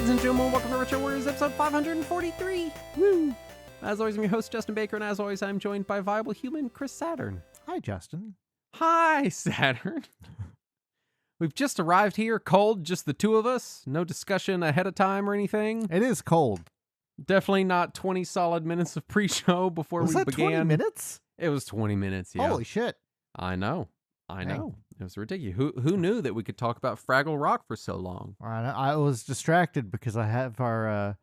Ladies and gentlemen, welcome to Retro Warriors episode 543. Woo! As always, I'm your host, Justin Baker, and as always, I'm joined by viable human Chris Saturn. Hi, Justin. Hi, Saturn. We've just arrived here, cold, just the two of us. No discussion ahead of time or anything. It is cold. Definitely not 20 solid minutes of pre-show before Was we that began. 20 minutes? It was 20 minutes, yeah. Holy shit. I know. Dang. It was ridiculous. Who knew that we could talk about Fraggle Rock for so long? I was distracted because I have our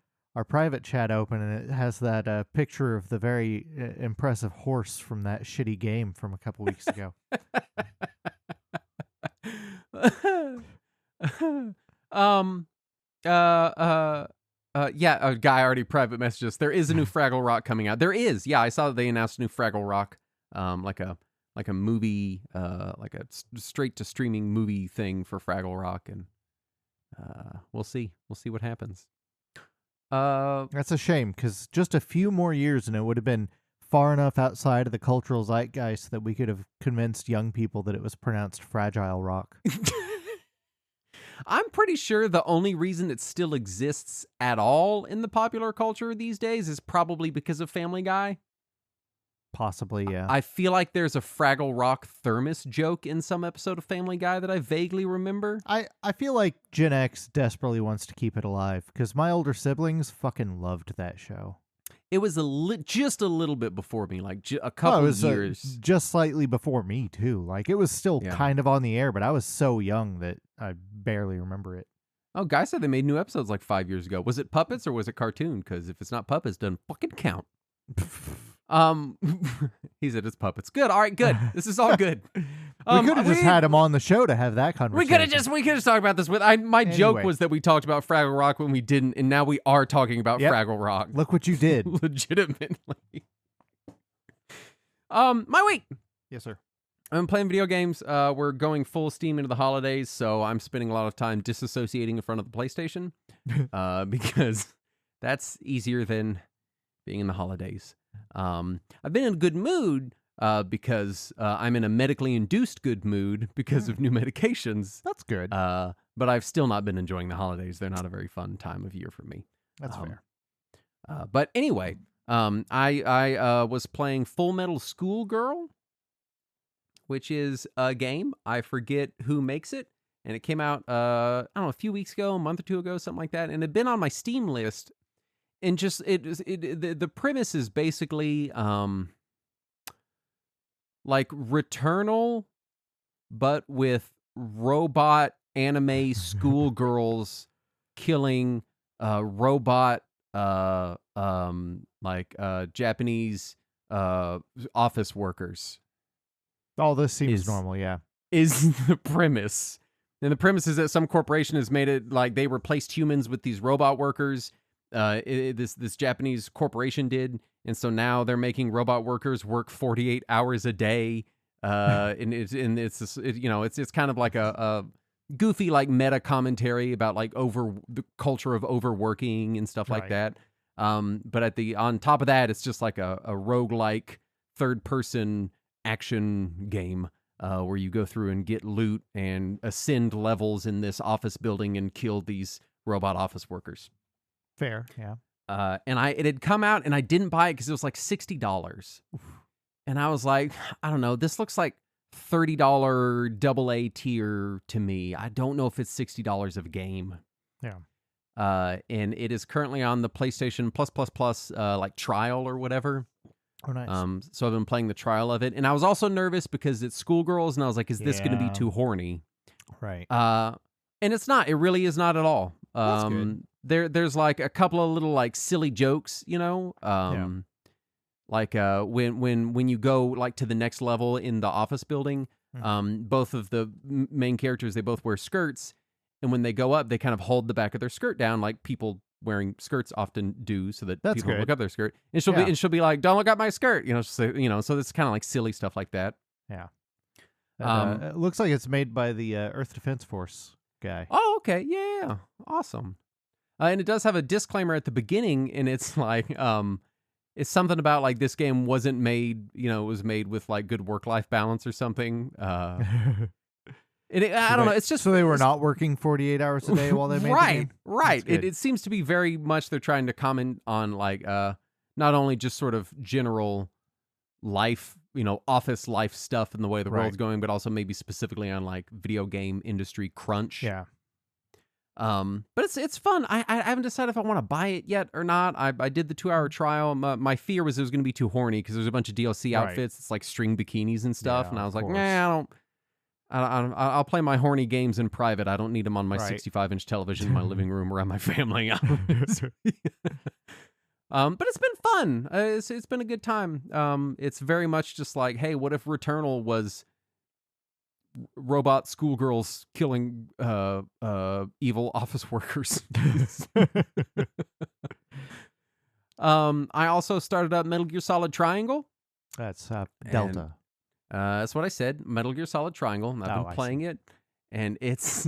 private chat open, and it has that picture of the very impressive horse from that shitty game from a couple weeks ago. Yeah, a guy already private messaged us. There is a new Fraggle Rock coming out. There is. Yeah, I saw that they announced a new Fraggle Rock, like a movie, like a straight to streaming movie thing for Fraggle Rock, and we'll see. We'll see what happens. That's a shame, because just a few more years and it would have been far enough outside of the cultural zeitgeist that we could have convinced young people that it was pronounced Fragile Rock. I'm pretty sure the only reason it still exists at all in the popular culture these days is probably because of Family Guy. Possibly, yeah. I feel like there's a Fraggle Rock thermos joke in some episode of Family Guy that I vaguely remember. I feel like Gen X desperately wants to keep it alive, because my older siblings fucking loved that show. It was just a little bit before me, like a couple of years. Just slightly before me, too. Like, it was still kind of on the air, but I was so young that I barely remember it. Oh, Guy said they made new episodes like 5 years ago. Was it puppets or was it cartoon? Because if it's not puppets, it doesn't fucking count. He said it's puppets. Good. All right, good. This is all good. We could have just had him on the show to have that conversation. We could have talked about this with. My joke was that we talked about Fraggle Rock when we didn't, and now we are talking about Fraggle Rock. Look what you did. Legitimately. My week. Yes, sir. I'm playing video games. We're going full steam into the holidays, so I'm spending a lot of time disassociating in front of the PlayStation, because that's easier than being in the holidays. I've been in a good mood because I'm in a medically induced good mood because of new medications. That's good. But I've still not been enjoying the holidays. They're not a very fun time of year for me. That's fair. But anyway, I was playing Full Metal Schoolgirl, which is a game. I forget who makes it. And it came out, I don't know, a few weeks ago, a month or two ago, something like that. And it had been on my Steam list. And just the premise is basically like Returnal, but with robot anime schoolgirls killing robot Japanese office workers. All this seems normal, yeah. Is the premise. And the premise is that some corporation has made it like they replaced humans with these robot workers. This Japanese corporation did, and so now they're making robot workers work 48 hours a day, and it's kind of like a goofy like meta commentary about like the culture of overworking and stuff like that. But on top of that, it's just like a roguelike third person action game where you go through and get loot and ascend levels in this office building and kill these robot office workers. Fair, yeah. And it had come out, and I didn't buy it because it was like $60. And I was like, I don't know, this looks like $30 AA tier to me. I don't know if it's $60 of a game. Yeah. And it is currently on the PlayStation Plus like trial or whatever. Oh, nice. So I've been playing the trial of it, and I was also nervous because it's schoolgirls, and I was like, is this going to be too horny? Right. And it's not. It really is not at all. That's good. There's like a couple of little like silly jokes, you know, like when you go like to the next level in the office building, both of the main characters, they both wear skirts, and when they go up, they kind of hold the back of their skirt down, like people wearing skirts often do, so that people don't look up their skirt. And she'll be like, "Don't look up my skirt," you know. So it's kind of like silly stuff like that. Yeah. It looks like it's made by the Earth Defense Force guy. Oh, okay, yeah, awesome. And it does have a disclaimer at the beginning, and it's like, it's something about like this game wasn't made, it was made with like good work-life balance or something. I don't know. It's just so they were not working 48 hours a day while they made the game? Right. It seems to be very much they're trying to comment on like not only just sort of general life, office life stuff and the way the world's going, but also maybe specifically on like video game industry crunch. Yeah. But it's fun. I haven't decided if I want to buy it yet or not. I did the 2-hour trial. My fear was it was going to be too horny because there's a bunch of DLC outfits. It's like string bikinis and stuff, and I was like, nah, I'll play my horny games in private. I don't need them on my 65-inch television in my living room around my family. But it's been fun. It's been a good time. It's very much just like, hey, what if Returnal was robot schoolgirls killing evil office workers? I also started up Metal Gear Solid Triangle. That's Delta. That's what I said. Metal Gear Solid Triangle. And I've been playing it, and it's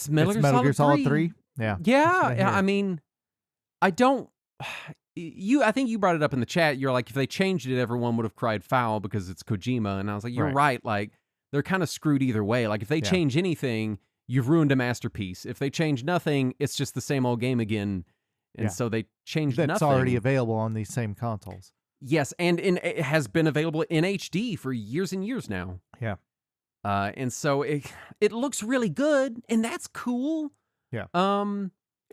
Metal Gear Solid 3. Yeah. Yeah. I mean, I don't. I think you brought it up in the chat. You're like, if they changed it, everyone would have cried foul because it's Kojima. And I was like, you're right. Like, they're kind of screwed either way. Like, if they change anything, you've ruined a masterpiece. If they change nothing, it's just the same old game again. And so they changed nothing. That's already available on these same consoles. Yes, and it has been available in HD for years and years now. Yeah. And so it looks really good, and that's cool. Yeah.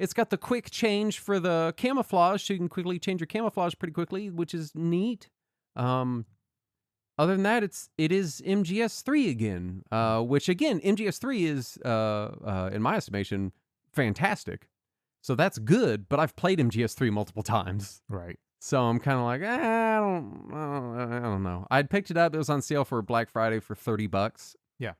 It's got the quick change for the camouflage, so you can quickly change your camouflage pretty quickly, which is neat. Other than that, it is MGS3 again, which again, MGS3 is, in my estimation, fantastic. So that's good, but I've played MGS3 multiple times. Right. So I'm kind of like, I don't know. I'd picked it up. It was on sale for Black Friday for $30. Yeah.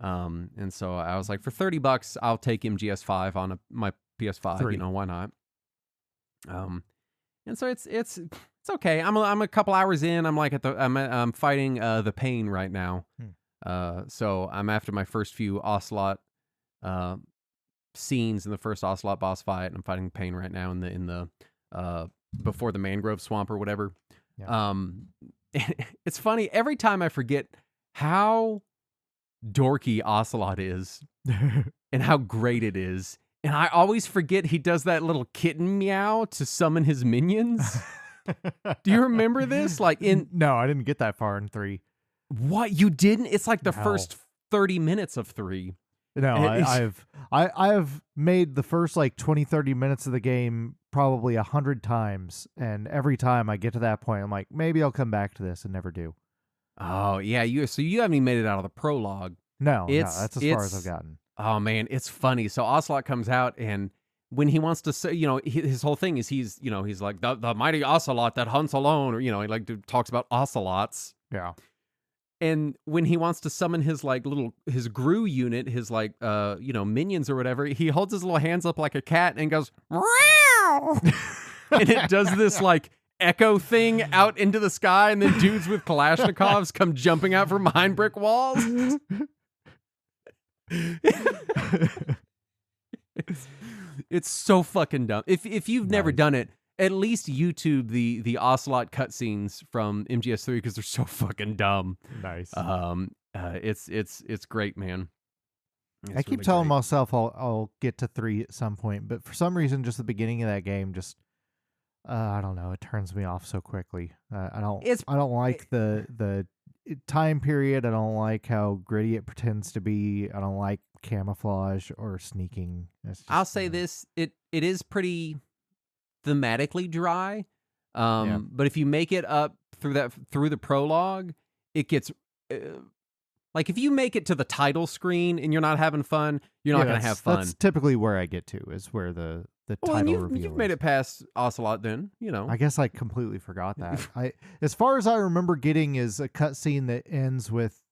And so I was like, for $30, I'll take MGS5 on my PS5. 3. Why not? And so it's okay. I'm a couple hours in. I'm like I'm fighting the pain right now. So I'm after my first few Ocelot scenes in the first Ocelot boss fight, and I'm fighting pain right now in the before the mangrove swamp or whatever. Yeah. It's funny, every time I forget how dorky Ocelot is and how great it is, and I always forget he does that little kitten meow to summon his minions. Do you remember this? Like No, I didn't get that far in 3. What, you didn't? It's like the first 30 minutes of 3. No, I've made the first like 20-30 minutes of the game probably 100 times, and every time I get to that point, I'm like, maybe I'll come back to this, and never do. Oh yeah, so you haven't even made it out of the prologue. No, that's as far as I've gotten. Oh man, it's funny. So Ocelot comes out, and when he wants to say, his whole thing is he's like the mighty Ocelot that hunts alone, or he like talks about ocelots. Yeah. And when he wants to summon his his Gru unit, his minions or whatever, he holds his little hands up like a cat and goes, meow. And it does this like echo thing out into the sky, and then dudes with Kalashnikovs come jumping out from behind brick walls. It's so fucking dumb. If you've never done it, at least YouTube the Ocelot cutscenes from MGS3 because they're so fucking dumb. Nice. It's great, man. I keep telling myself I'll get to 3 at some point, but for some reason, just the beginning of that game, just I don't know, it turns me off so quickly. I don't like the time period. I don't like how gritty it pretends to be. I don't like camouflage or sneaking. I'll say this: it is pretty thematically dry, but if you make it up through the prologue, it gets like if you make it to the title screen and you're not having fun, you're not going to have fun. That's typically where I get to, is where the title reveal. You've made it past Ocelot, then I guess I completely forgot that. As far as I remember getting is a cutscene that ends with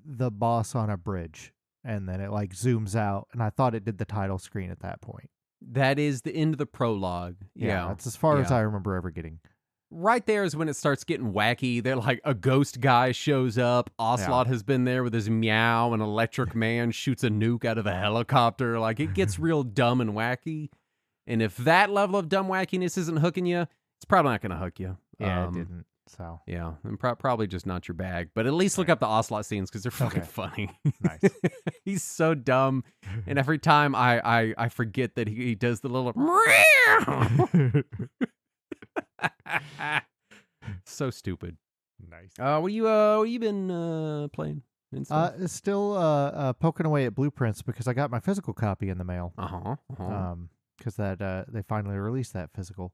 the boss on a bridge, and then it like zooms out, and I thought it did the title screen at that point. That is the end of the prologue. Yeah, that's as far as I remember ever getting. Right there is when it starts getting wacky. They're like, a ghost guy shows up. Ocelot has been there with his meow. An electric man shoots a nuke out of a helicopter. Like, it gets real dumb and wacky. And if that level of dumb wackiness isn't hooking you, it's probably not going to hook you. Yeah, it didn't. So yeah, and probably just not your bag. But at least look up the Ocelot scenes because they're fucking funny. Nice. He's so dumb, and every time I forget that he does the little so stupid. Nice. What you been playing? Still poking away at Blueprints because I got my physical copy in the mail. Because they finally released that physical.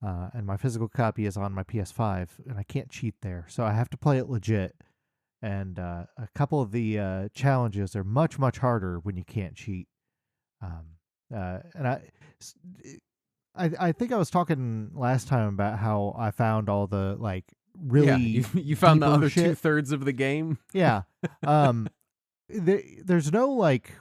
And my physical copy is on my PS5, and I can't cheat there, so I have to play it legit. And a couple of the challenges are much, much harder when you can't cheat. And I think I was talking last time about how I found all the like really you found the other shit. 2/3 of the game. Yeah. There's no like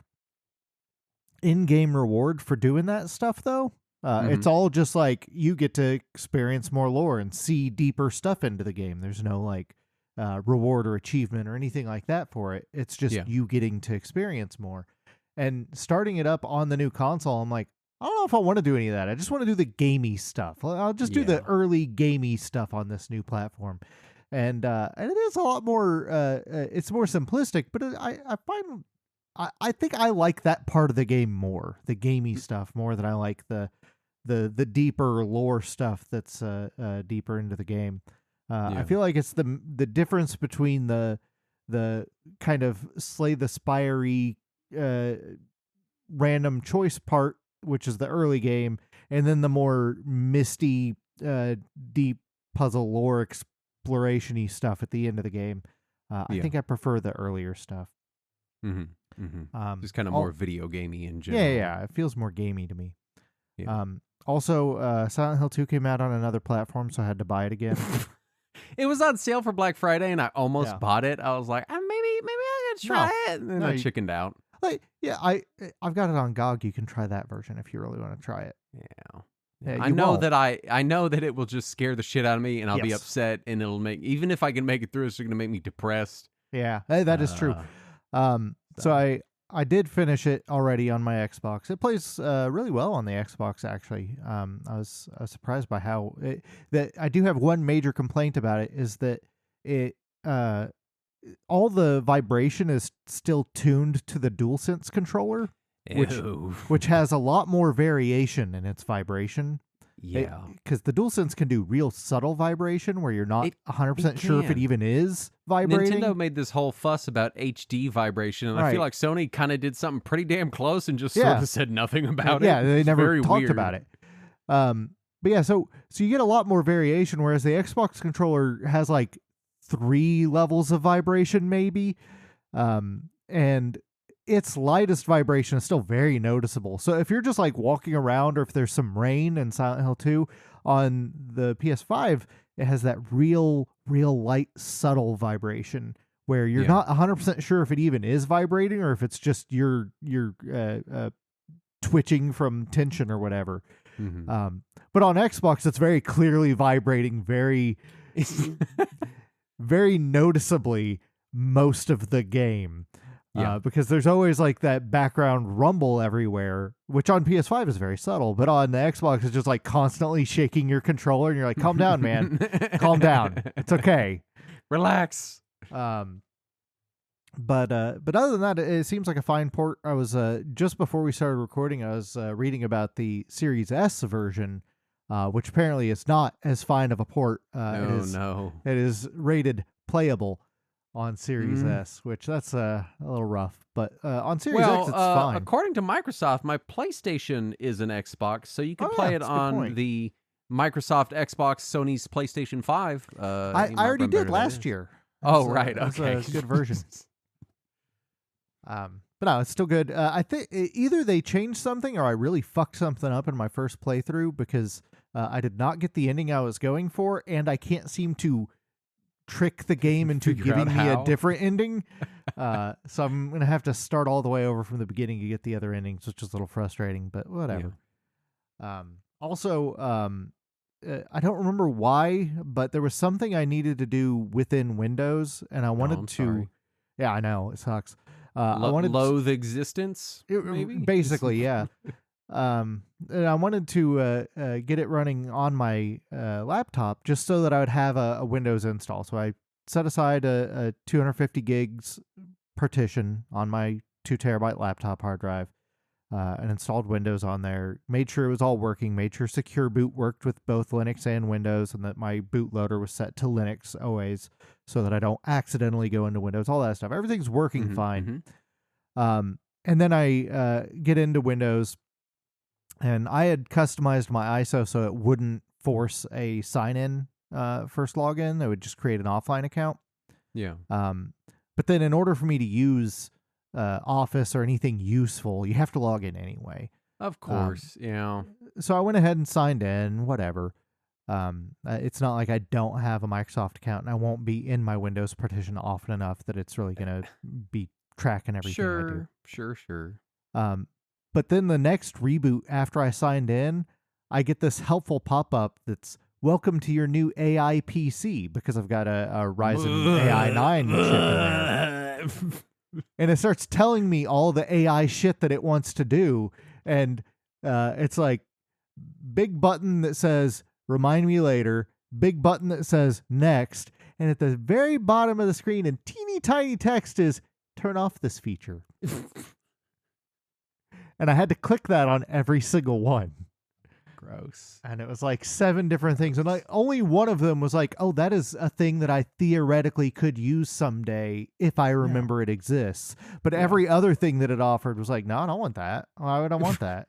in-game reward for doing that stuff though. It's all just like you get to experience more lore and see deeper stuff into the game. There's no like reward or achievement or anything like that for it. It's just you getting to experience more. And starting it up on the new console, I'm like, I don't know if I want to do any of that. I just want to do the gamey stuff. I'll just do the early gamey stuff on this new platform. And it is a lot more, it's more simplistic, but I think I like that part of the game more, the gamey stuff, more than I like the deeper lore stuff that's deeper into the game. I feel like it's the difference between the kind of Slay the Spire-y random choice part, which is the early game, and then the more misty, deep puzzle lore exploration-y stuff at the end of the game. I think I prefer the earlier stuff. Just kind of more video gamey in general. Yeah, it feels more gamey to me. Also, Silent Hill 2 came out on another platform, so I had to buy it again. It was on sale for Black Friday, and I almost bought it. I was like, maybe I could try it, and then I chickened out. Like, I've got it on GOG. You can try that version if you really want to try it. Yeah, I know that I know that it will just scare the shit out of me, and I'll be upset, and it'll make, even if I can make it through, it's going to make me depressed. Yeah, that is true. So I did finish it already on my Xbox. It plays really well on the Xbox, actually. I was surprised by how that I do have one major complaint about it is that it all the vibration is still tuned to the DualSense controller, which has a lot more variation in its vibration. Yeah, because the DualSense can do real subtle vibration where you're not 100% sure if it even is vibrating. Nintendo made this whole fuss about HD vibration, and I feel like Sony kind of did something pretty damn close and just sort of said nothing about it. Yeah, they never talked about it. But yeah, so you get a lot more variation, whereas the Xbox controller has like 3 levels of vibration maybe, and its lightest vibration is still very noticeable. So if you're just like walking around, or if there's some rain in Silent Hill 2 on the PS5, it has that real light, subtle vibration where you're not 100% sure if it even is vibrating or if it's just you're twitching from tension or whatever. But on Xbox, it's very clearly vibrating, very, very noticeably most of the game. Because there's always like that background rumble everywhere, which on PS5 is very subtle, but on the Xbox it's just like constantly shaking your controller, and you're like, calm down, man. Calm down. It's okay. Relax. But other than that, it seems like a fine port. I was just before we started recording, I was reading about the Series S version, which apparently is not as fine of a port. It is rated playable on Series S, which that's a little rough, but on Series X it's fine. According to Microsoft, my PlayStation is an Xbox, so you can play it on the Microsoft Xbox, Sony's PlayStation 5. I already did last year. Right, okay. It's a good version. But no, it's still good. I think either they changed something or I really fucked something up in my first playthrough, because I did not get the ending I was going for, and I can't seem to trick the game into giving me a different ending. So I'm going to have to start all the way over from the beginning to get the other endings, which is a little frustrating, but whatever. Also, I don't remember why, but there was something I needed to do within Windows, and I wanted to... Sorry. Yeah, I know. It sucks. I wanted loathe existence, maybe? Basically, yeah. and I wanted to get it running on my laptop just so that I would have a Windows install. So I set aside a 250 gigs partition on my 2 terabyte laptop hard drive and installed Windows on there. Made sure it was all working. Made sure Secure Boot worked with both Linux and Windows, and that my bootloader was set to Linux always, so that I don't accidentally go into Windows. All that stuff. Everything's working fine. And then I get into Windows, and I had customized my ISO so it wouldn't force a sign-in first login. It would just create an offline account. Yeah. But then in order for me to use Office or anything useful, you have to log in anyway. Of course, yeah. So I went ahead and signed in, whatever. It's not like I don't have a Microsoft account, and I won't be in my Windows partition often enough that it's really going to be tracking everything I do. Sure. But then the next reboot after I signed in, I get this helpful pop-up that's, welcome to your new AI PC, because I've got a Ryzen AI 9 chip in there. And it starts telling me all the AI shit that it wants to do. And it's like, big button that says, remind me later, big button that says, next. And at the very bottom of the screen in teeny tiny text is, turn off this feature. And I had to click that on every single one. Gross. And it was like 7 different things. And like only one of them was like, oh, that is a thing that I theoretically could use someday if I remember it exists. But every other thing that it offered was like, no, I don't want that. Why would I want that?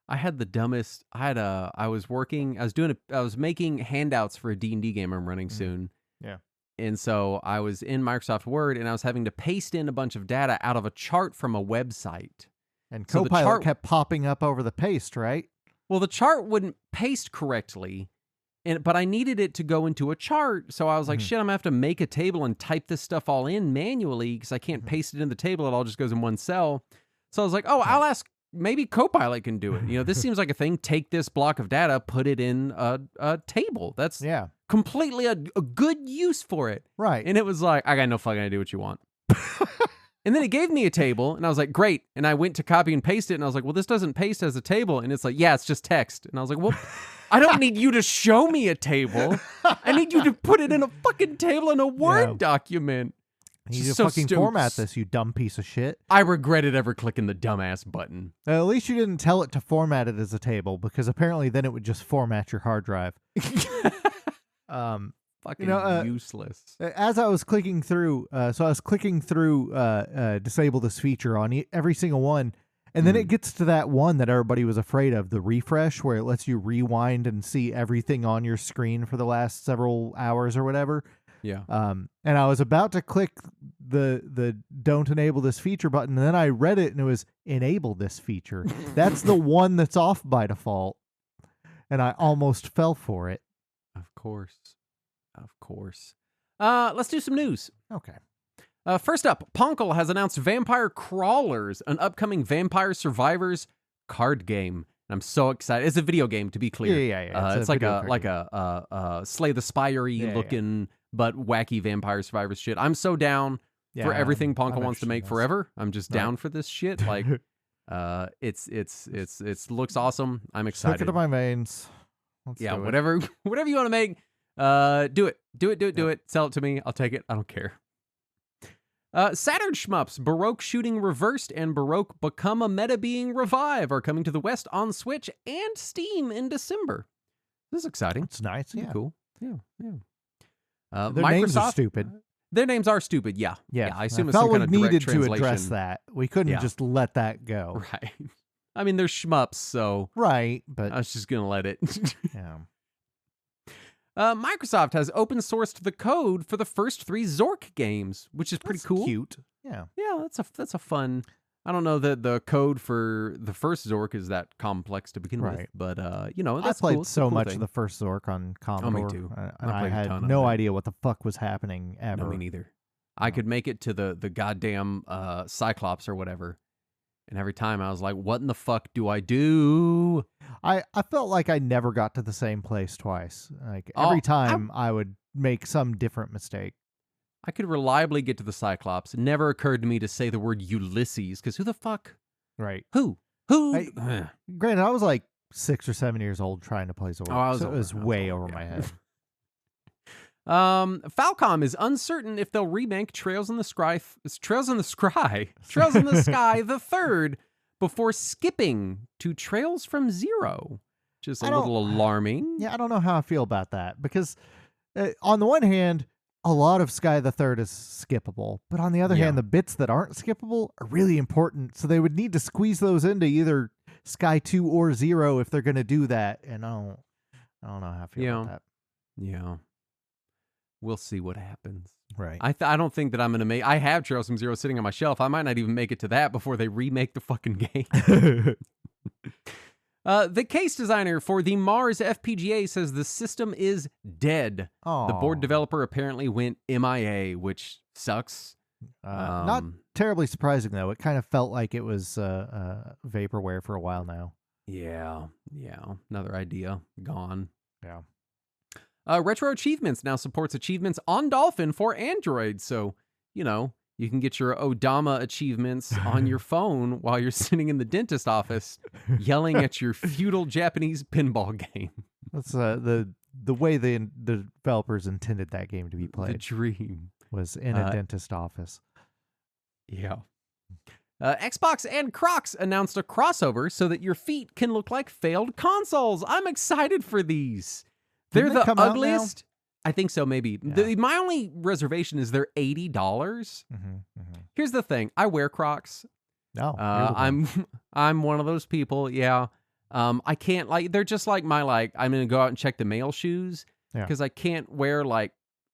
I had the dumbest. I was making handouts for a D&D game I'm running soon. Yeah. And so I was in Microsoft Word, and I was having to paste in a bunch of data out of a chart from a website. And Copilot kept popping up over the paste, right? Well, the chart wouldn't paste correctly, but I needed it to go into a chart. So I was like, shit, I'm going to have to make a table and type this stuff all in manually because I can't paste it in the table. It all just goes in one cell. So I was like, I'll ask, maybe Copilot can do it. This seems like a thing. Take this block of data, put it in a table. That's completely a good use for it. Right. And it was like, I got no fucking idea what you want. And then it gave me a table, and I was like, great. And I went to copy and paste it, and I was like, well, this doesn't paste as a table. And it's like, yeah, it's just text. And I was like, well, I don't need you to show me a table. I need you to put it in a fucking table in a Word document. You need to fucking format this, you dumb piece of shit. I regretted ever clicking the dumbass button. At least you didn't tell it to format it as a table, because apparently then it would just format your hard drive. Fucking useless. As I was clicking through, disable this feature on every single one, and then it gets to that one that everybody was afraid of, the refresh, where it lets you rewind and see everything on your screen for the last several hours or whatever. Yeah. And I was about to click the don't enable this feature button, and then I read it, and it was enable this feature. That's the one that's off by default, and I almost fell for it. Of course. Let's do some news. Okay. First up, Ponkel has announced Vampire Crawlers, an upcoming Vampire Survivors card game. I'm so excited. It's a video game, to be clear. Yeah. It's like a Slay the Spire-y looking, but wacky Vampire Survivors shit. I'm so down for everything Ponkel wants to make forever. I'm just down for this shit. Like, it's looks awesome. I'm excited. Stick it to my veins. Whatever you want to make. Do it. Sell it to me. I'll take it. I don't care. Saturn Shmups, Baroque Shooting Reversed, and Baroque Become a Meta Being Revive are coming to the West on Switch and Steam in December. This is exciting. It's nice. Yeah. Cool. Yeah. Their names are stupid. Their names are stupid. Yeah. I assume it's some kind of needed direct translation. To address that. We couldn't just let that go. Right. I mean, they're shmups, so right. But I was just gonna let it. Yeah. Microsoft has open sourced the code for the first 3 Zork games, which is pretty cool. Cute. Yeah. Yeah, that's a fun. I don't know that the code for the first Zork is that complex to begin with, but that's I played cool. so cool much thing. of the first Zork on Commodore. Oh, me too. I had no idea what the fuck was happening ever. No, me neither. I could make it to the goddamn Cyclops or whatever. And every time I was like, what in the fuck do I do? I felt like I never got to the same place twice. Like every time I would make some different mistake. I could reliably get to the Cyclops. It never occurred to me to say the word Ulysses, because who the fuck? Right. Who? Who? Granted, I was like 6 or 7 years old trying to play Zork, so it was way over my head. Falcom is uncertain if they'll remake Trails in the Sky the Third before skipping to Trails from Zero. Just a little alarming. Yeah, I don't know how I feel about that because on the one hand, a lot of Sky the Third is skippable, but on the other hand, the bits that aren't skippable are really important. So they would need to squeeze those into either Sky 2 or Zero if they're going to do that. And I don't know how I feel about that. Yeah. We'll see what happens. Right. I don't think that I'm going to make... I have Trails from Zero sitting on my shelf. I might not even make it to that before they remake the fucking game. The case designer for the Mars FPGA says the system is dead. Aww. The board developer apparently went MIA, which sucks. Not terribly surprising, though. It kind of felt like it was vaporware for a while now. Yeah. Another idea gone. Yeah. Retro Achievements now supports achievements on Dolphin for Android. So, you can get your Odama achievements on your phone while you're sitting in the dentist office yelling at your feudal Japanese pinball game. That's the way the developers intended that game to be played. The dream. Was in a dentist office. Yeah. Xbox and Crocs announced a crossover so that your feet can look like failed consoles. I'm excited for these. They're the ugliest. I think so, maybe. Yeah. My only reservation is they're $80. Here's the thing. I wear Crocs. No. I'm one of those people, yeah. I can't, they're just like my, I'm going to go out and check the mail shoes. Because I can't wear,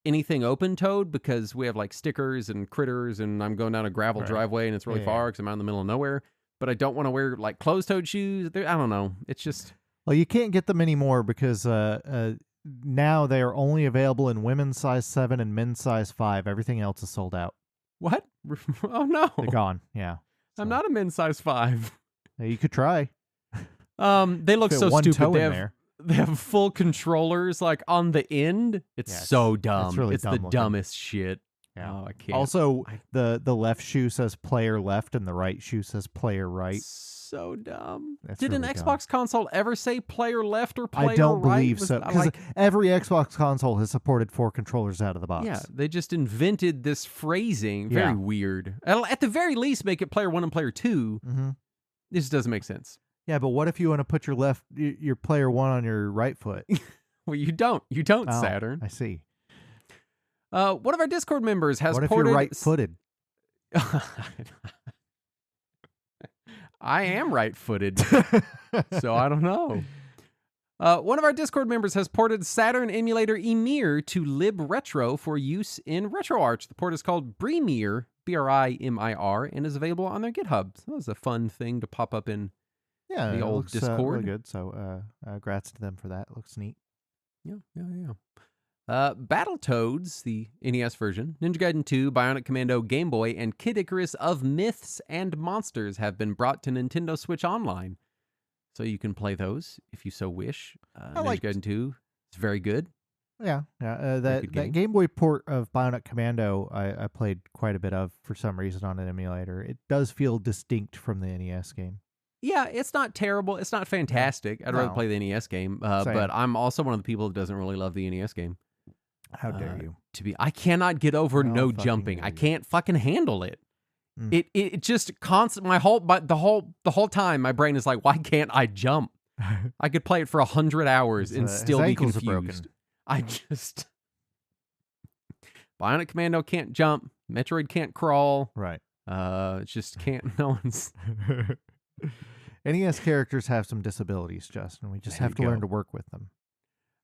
anything open-toed because we have, stickers and critters, and I'm going down a gravel driveway, and it's really far because I'm out in the middle of nowhere. But I don't want to wear, closed-toed shoes. I don't know. It's just... Well, you can't get them anymore because... now they are only available in women's size 7 and men's size 5. Everything else is sold out. What? Oh, no. They're gone, yeah. So. I'm not a men's size 5. You could try. They look so stupid. They have full controllers, on the end. It's so dumb. It's really dumb the dumbest shit. Yeah. Oh, I can't. Also, the left shoe says player left and the right shoe says player right. So dumb. Did an Xbox console ever say player left or player right? I don't believe so. Because every Xbox console has supported 4 controllers out of the box. Yeah, they just invented this phrasing. Very weird. At the very least, make it player 1 and player 2. This doesn't make sense. Yeah, but what if you want to put your player 1 on your right foot? Well, you don't. You don't, Saturn. I see. One of our Discord members has ported... What if you're right-footed? I am right-footed, so I don't know. One of our Discord members has ported Saturn emulator Emir to libretro for use in RetroArch. The port is called Brimir, Brimir, and is available on their GitHub. So that was a fun thing to pop up in the old Discord. Really good. So, congrats to them for that. Looks neat. Yeah. Battletoads, the NES version, Ninja Gaiden 2, Bionic Commando, Game Boy, and Kid Icarus of Myths and Monsters have been brought to Nintendo Switch Online. So you can play those if you so wish. Ninja Gaiden 2 is very good. Yeah. That Game Boy port of Bionic Commando I played quite a bit of for some reason on an emulator. It does feel distinct from the NES game. Yeah, it's not terrible. It's not fantastic. I'd rather play the NES game. But I'm also one of the people that doesn't really love the NES game. How dare you? I cannot get over no jumping. I can't fucking handle it. It just constant. The whole time, my brain is like, why can't I jump? I could play it for 100 hours and still be confused. I just Bionic Commando can't jump. Metroid can't crawl. Right. Just can't. No one's. NES characters have some disabilities, Justin. We just have to learn to work with them.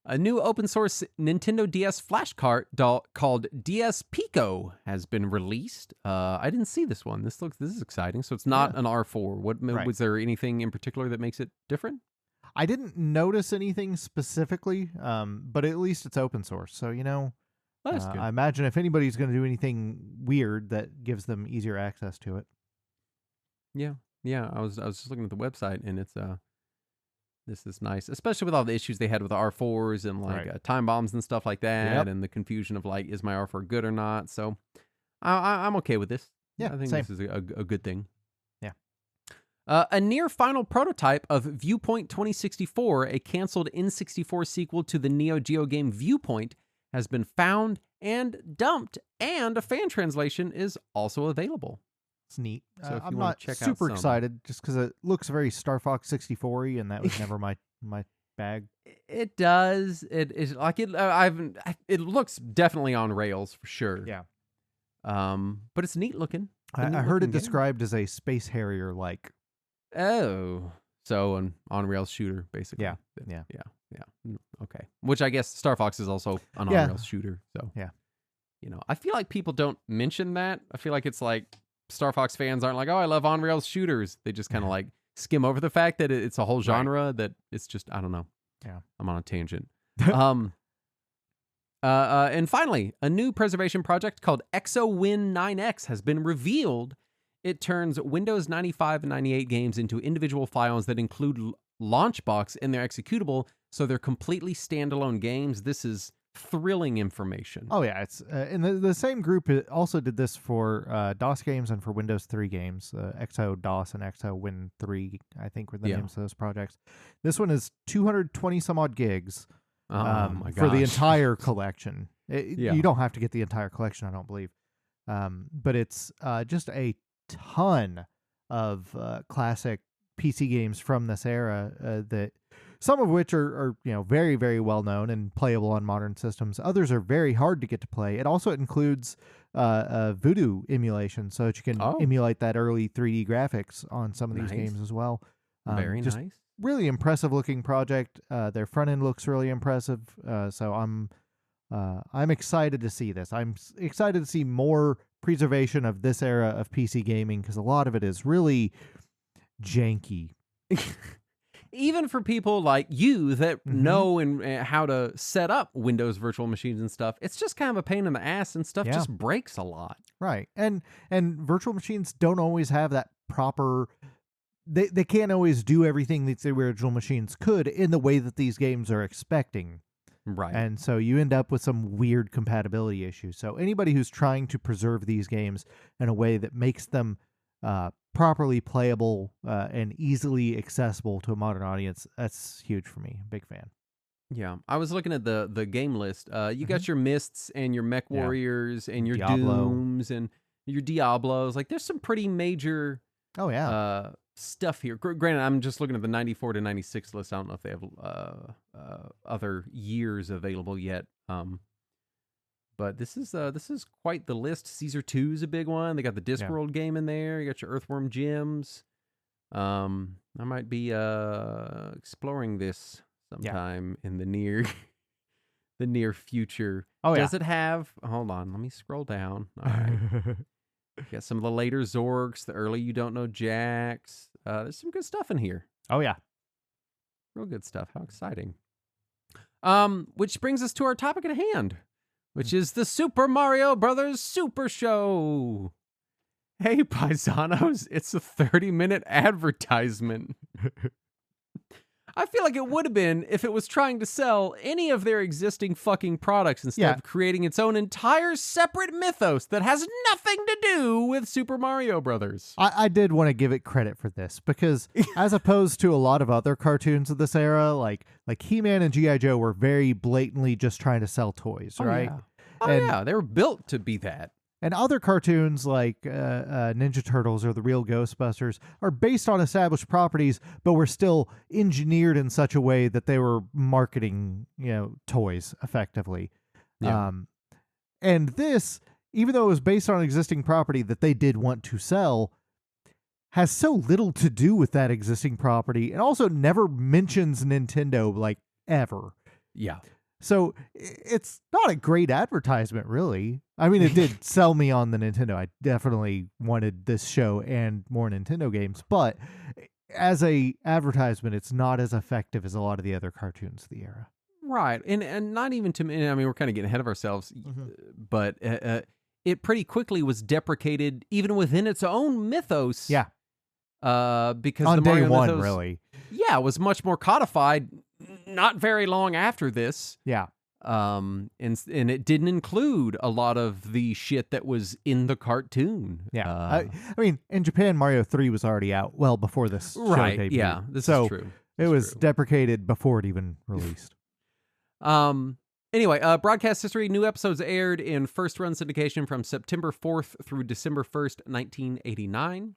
A new open source Nintendo DS flashcard called DS Pico has been released. I didn't see this one. This is exciting. So it's not an R4. Was there anything in particular that makes it different? I didn't notice anything specifically, but at least it's open source. So, that's good. I imagine if anybody's going to do anything weird, that gives them easier access to it. Yeah. I was just looking at the website, and it's this is nice, especially with all the issues they had with the R4s and time bombs and stuff like that, and the confusion of is my R4 good or not? So I'm okay with this. Yeah, I think this is a good thing. Yeah. A near final prototype of Viewpoint 2064, a canceled N64 sequel to the Neo Geo game Viewpoint, has been found and dumped, and a fan translation is also available. It's neat. So I'm not super excited just because it looks very Star Fox 64-y, and that was never my bag. It does. It is like it. It looks definitely on rails for sure. Yeah. But it's neat looking. I heard it described as a Space Harrier like. Oh, so an on rails shooter basically. Yeah. Okay. Which I guess Star Fox is also an on rails shooter. So yeah. I feel like people don't mention that. I feel like it's like Star Fox fans aren't like, oh, I love on rails shooters. They just kind of like skim over the fact that it's a whole genre that it's just, I don't know. Yeah. I'm on a tangent. And finally, a new preservation project called ExoWin 9X has been revealed. It turns Windows 95 and 98 games into individual files that include Launchbox in their executable, so they're completely standalone games. This is thrilling information. Oh yeah, it's and the same group also did this for DOS games and for Windows 3 games. Exo DOS and Exo Win 3, I think, were the names of those projects. This one is 220 some odd gigs for the entire collection. You don't have to get the entire collection, I don't believe, but it's just a ton of classic PC games from this era that. Some of which are very, very well known and playable on modern systems. Others are very hard to get to play. It also includes Voodoo emulation, so that you can emulate that early 3D graphics on some of these games as well. Very nice. Really impressive looking project. Their front end looks really impressive. So I'm excited to see this. I'm excited to see more preservation of this era of PC gaming because a lot of it is really janky. Even for people like you that know how to set up Windows virtual machines and stuff, it's just kind of a pain in the ass and stuff just breaks a lot. Right. And virtual machines don't always have that proper... They can't always do everything that the original machines could in the way that these games are expecting. Right. And so you end up with some weird compatibility issues. So anybody who's trying to preserve these games in a way that makes them... properly playable and easily accessible to a modern audience, that's huge for me. Big fan. Yeah, I was looking at the game list. You got your Mists and your Mech Warriors and your Diablo. Dooms and your Diablos. Like, there's some pretty major stuff here. Granted, I'm just looking at the 94 to 96 list. I don't know if they have other years available yet. But this is quite the list. Caesar 2 is a big one. They got the Discworld game in there. You got your Earthworm Jim's. I might be exploring this sometime in the near future. Does it have? Hold on, let me scroll down. All right. Got some of the later Zorks, the early You Don't Know Jacks. There's some good stuff in here. Oh yeah, real good stuff. How exciting! Which brings us to our topic at hand, which is the Super Mario Brothers Super Show. Hey, paisanos, it's a 30-minute advertisement. I feel like it would have been if it was trying to sell any of their existing fucking products instead of creating its own entire separate mythos that has nothing to do with Super Mario Brothers. I did want to give it credit for this because as opposed to a lot of other cartoons of this era, like He-Man and G.I. Joe were very blatantly just trying to sell toys, right? Yeah. They were built to be that. And other cartoons like Ninja Turtles or The Real Ghostbusters are based on established properties, but were still engineered in such a way that they were marketing, toys effectively. Yeah. And this, even though it was based on existing property that they did want to sell, has so little to do with that existing property and also never mentions Nintendo, like, ever. Yeah. So it's not a great advertisement, really. I mean, it did sell me on the Nintendo. I definitely wanted this show and more Nintendo games, but as a advertisement, it's not as effective as a lot of the other cartoons of the era. Right. And not even to me, I mean, we're kind of getting ahead of ourselves, but it pretty quickly was deprecated even within its own mythos. Yeah. Because on the Mario day one, mythos, really. Yeah, it was much more codified not very long after this. Yeah. and it didn't include a lot of the shit that was in the cartoon. Yeah, I mean, in Japan, Mario 3 was already out well before this show debuted. Yeah, this is true. It was deprecated before it even released. Anyway, broadcast history. New episodes aired in first run syndication from September 4th through December 1st, 1989.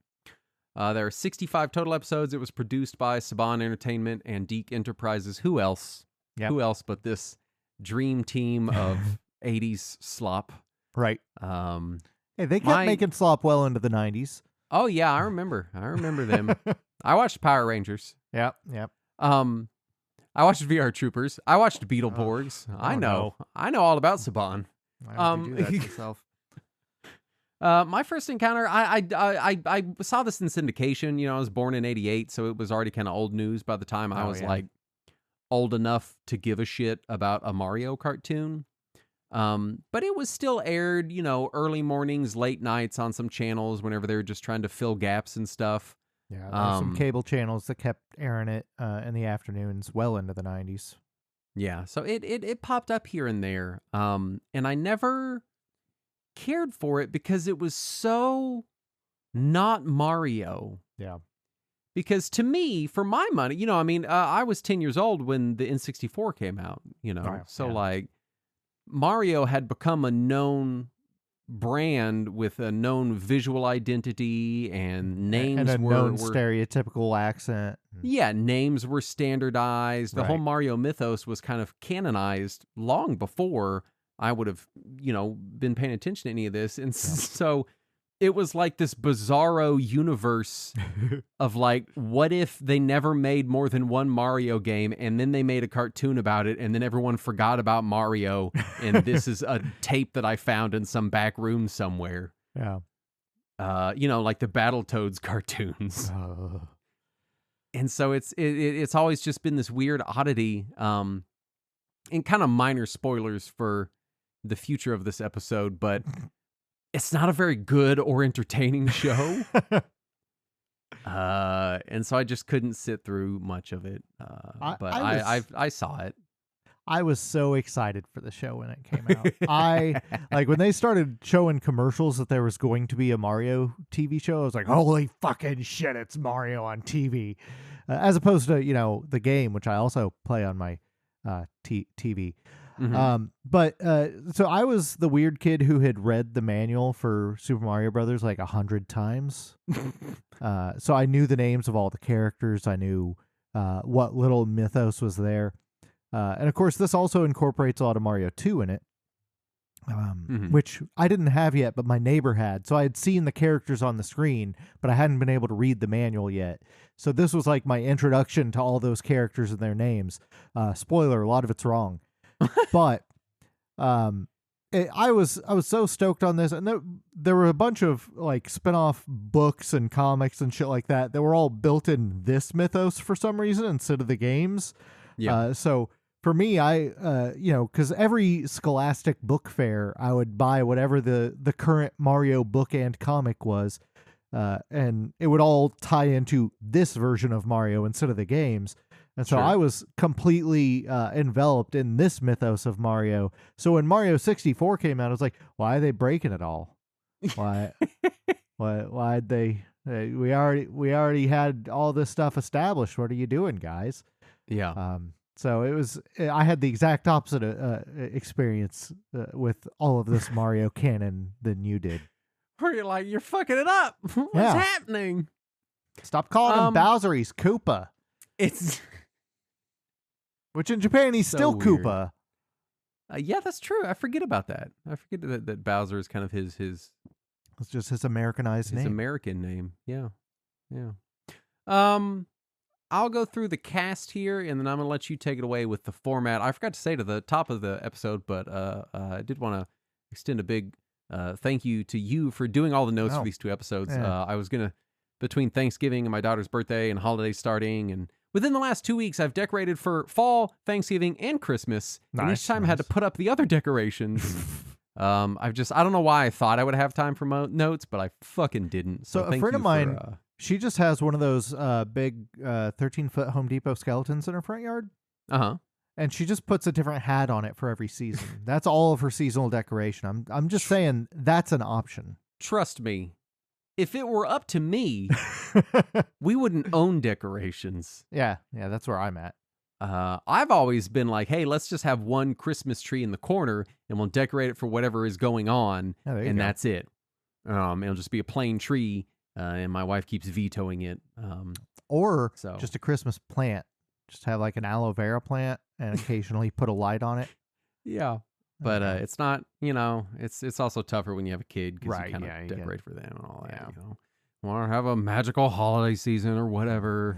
There are 65 total episodes. It was produced by Saban Entertainment and DiC Enterprises. Who else? Yep. Who else but this dream team of 80s slop? Right. Hey, they kept making slop well into the 90s. Oh, yeah, I remember them. I watched Power Rangers. Yep. I watched VR Troopers. I watched Beetleborgs. I know all about Saban. Why would you do that to yourself? My first encounter, I saw this in syndication. I was born in '88, so it was already kind of old news by the time I was like old enough to give a shit about a Mario cartoon. But it was still aired, early mornings, late nights on some channels whenever they were just trying to fill gaps and stuff. Yeah, there's some cable channels that kept airing it in the afternoons well into the 90s. Yeah, so it popped up here and there. And I never cared for it because it was so not Mario. Yeah. Because to me, for my money, I was 10 years old when the N64 came out, like Mario had become a known brand with a known visual identity and names and a known stereotypical accent. Yeah, names were standardized. The whole Mario mythos was kind of canonized long before I would have, been paying attention to any of this. And so it was like this bizarro universe of like, what if they never made more than one Mario game and then they made a cartoon about it and then everyone forgot about Mario and this is a tape that I found in some back room somewhere. Yeah. Like the Battletoads cartoons. And so it's always just been this weird oddity, and kind of minor spoilers for the future of this episode, but it's not a very good or entertaining show. And so I just couldn't sit through much of it. But I saw it. I was so excited for the show when it came out. I like when they started showing commercials that there was going to be a Mario TV show. I was like, holy fucking shit, it's Mario on TV. As opposed to, the game, which I also play on my TV. Mm-hmm. So I was the weird kid who had read the manual for Super Mario Brothers like 100 times. So I knew the names of all the characters. I knew what little mythos was there. And of course, this also incorporates a lot of Mario 2 in it, which I didn't have yet, but my neighbor had. So I had seen the characters on the screen, but I hadn't been able to read the manual yet. So this was like my introduction to all those characters and their names. Spoiler, a lot of it's wrong. But I was so stoked on this, and there were a bunch of like spin-off books and comics and shit like that were all built in this mythos for some reason instead of the games. Yeah. So for me, I because every Scholastic book fair, I would buy whatever the current Mario book and comic was, and it would all tie into this version of Mario instead of the games. And so I was completely enveloped in this mythos of Mario. So when Mario 64 came out, I was like, why are they breaking it all? Why'd they? We already had all this stuff established. What are you doing, guys? Yeah. So I had the exact opposite experience with all of this Mario canon than you did. Where you're like, you're fucking it up. What's happening? Stop calling him Bowser. He's Koopa. Which in Japan, he's still weird. Koopa. Yeah, that's true. I forget about that. I forget that Bowser is kind of his. It's just his Americanized name. His American name. Yeah. I'll go through the cast here, and then I'm going to let you take it away with the format. I forgot to say to the top of the episode, but I did want to extend a big thank you to you for doing all the notes for these two episodes. Yeah. I was going to, between Thanksgiving and my daughter's birthday and holidays starting, and within the last 2 weeks, I've decorated for fall, Thanksgiving, and Christmas. And each time I had to put up the other decorations. I don't know why I thought I would have time for my notes, but I fucking didn't. So a friend of mine, she just has one of those big 13-foot Home Depot skeletons in her front yard. Uh-huh. And she just puts a different hat on it for every season. That's all of her seasonal decoration. I'm just saying that's an option. Trust me. If it were up to me, we wouldn't own decorations. Yeah, that's where I'm at. I've always been like, hey, let's just have one Christmas tree in the corner and we'll decorate it for whatever is going on. And that's it. It'll just be a plain tree. And my wife keeps vetoing it. Or just a Christmas plant. Just have like an aloe vera plant and occasionally put a light on it. Yeah. But it's not, it's also tougher when you have a kid because you kind of decorate for them and all that. Yeah. Want to have a magical holiday season or whatever.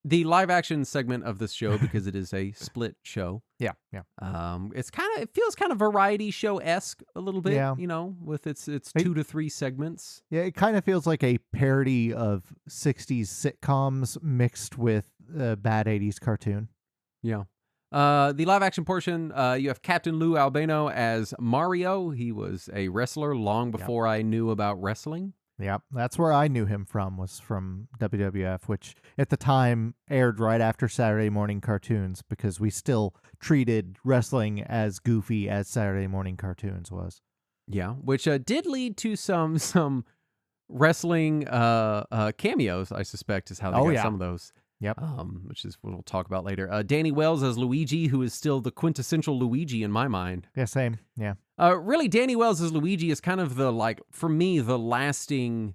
The live action segment of this show, because it is a split show. Yeah. It feels kind of variety show-esque a little bit, with its 2 to 3 segments. Yeah, it kind of feels like a parody of 60s sitcoms mixed with a bad 80s cartoon. Yeah. The live action portion, you have Captain Lou Albano as Mario. He was a wrestler long before I knew about wrestling. Yep, that's where I knew him from, was from WWF, which at the time aired right after Saturday morning cartoons because we still treated wrestling as goofy as Saturday morning cartoons was. Yeah, which did lead to some wrestling cameos, I suspect, is how they got some of those. Yep. Which is what we'll talk about later. Danny Wells as Luigi, who is still the quintessential Luigi in my mind. Yeah, same. Yeah. Really, Danny Wells as Luigi is kind of for me, the lasting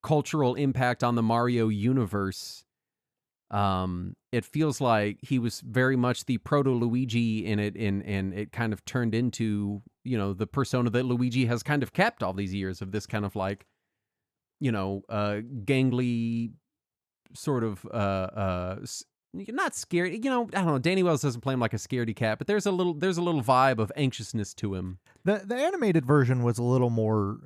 cultural impact on the Mario universe. It feels like he was very much the proto-Luigi in it, and it kind of turned into, the persona that Luigi has kind of kept all these years of this kind of gangly sort of not scary, I don't know, Danny Wells doesn't play him like a scaredy cat, but there's a little vibe of anxiousness to him. The animated version was a little more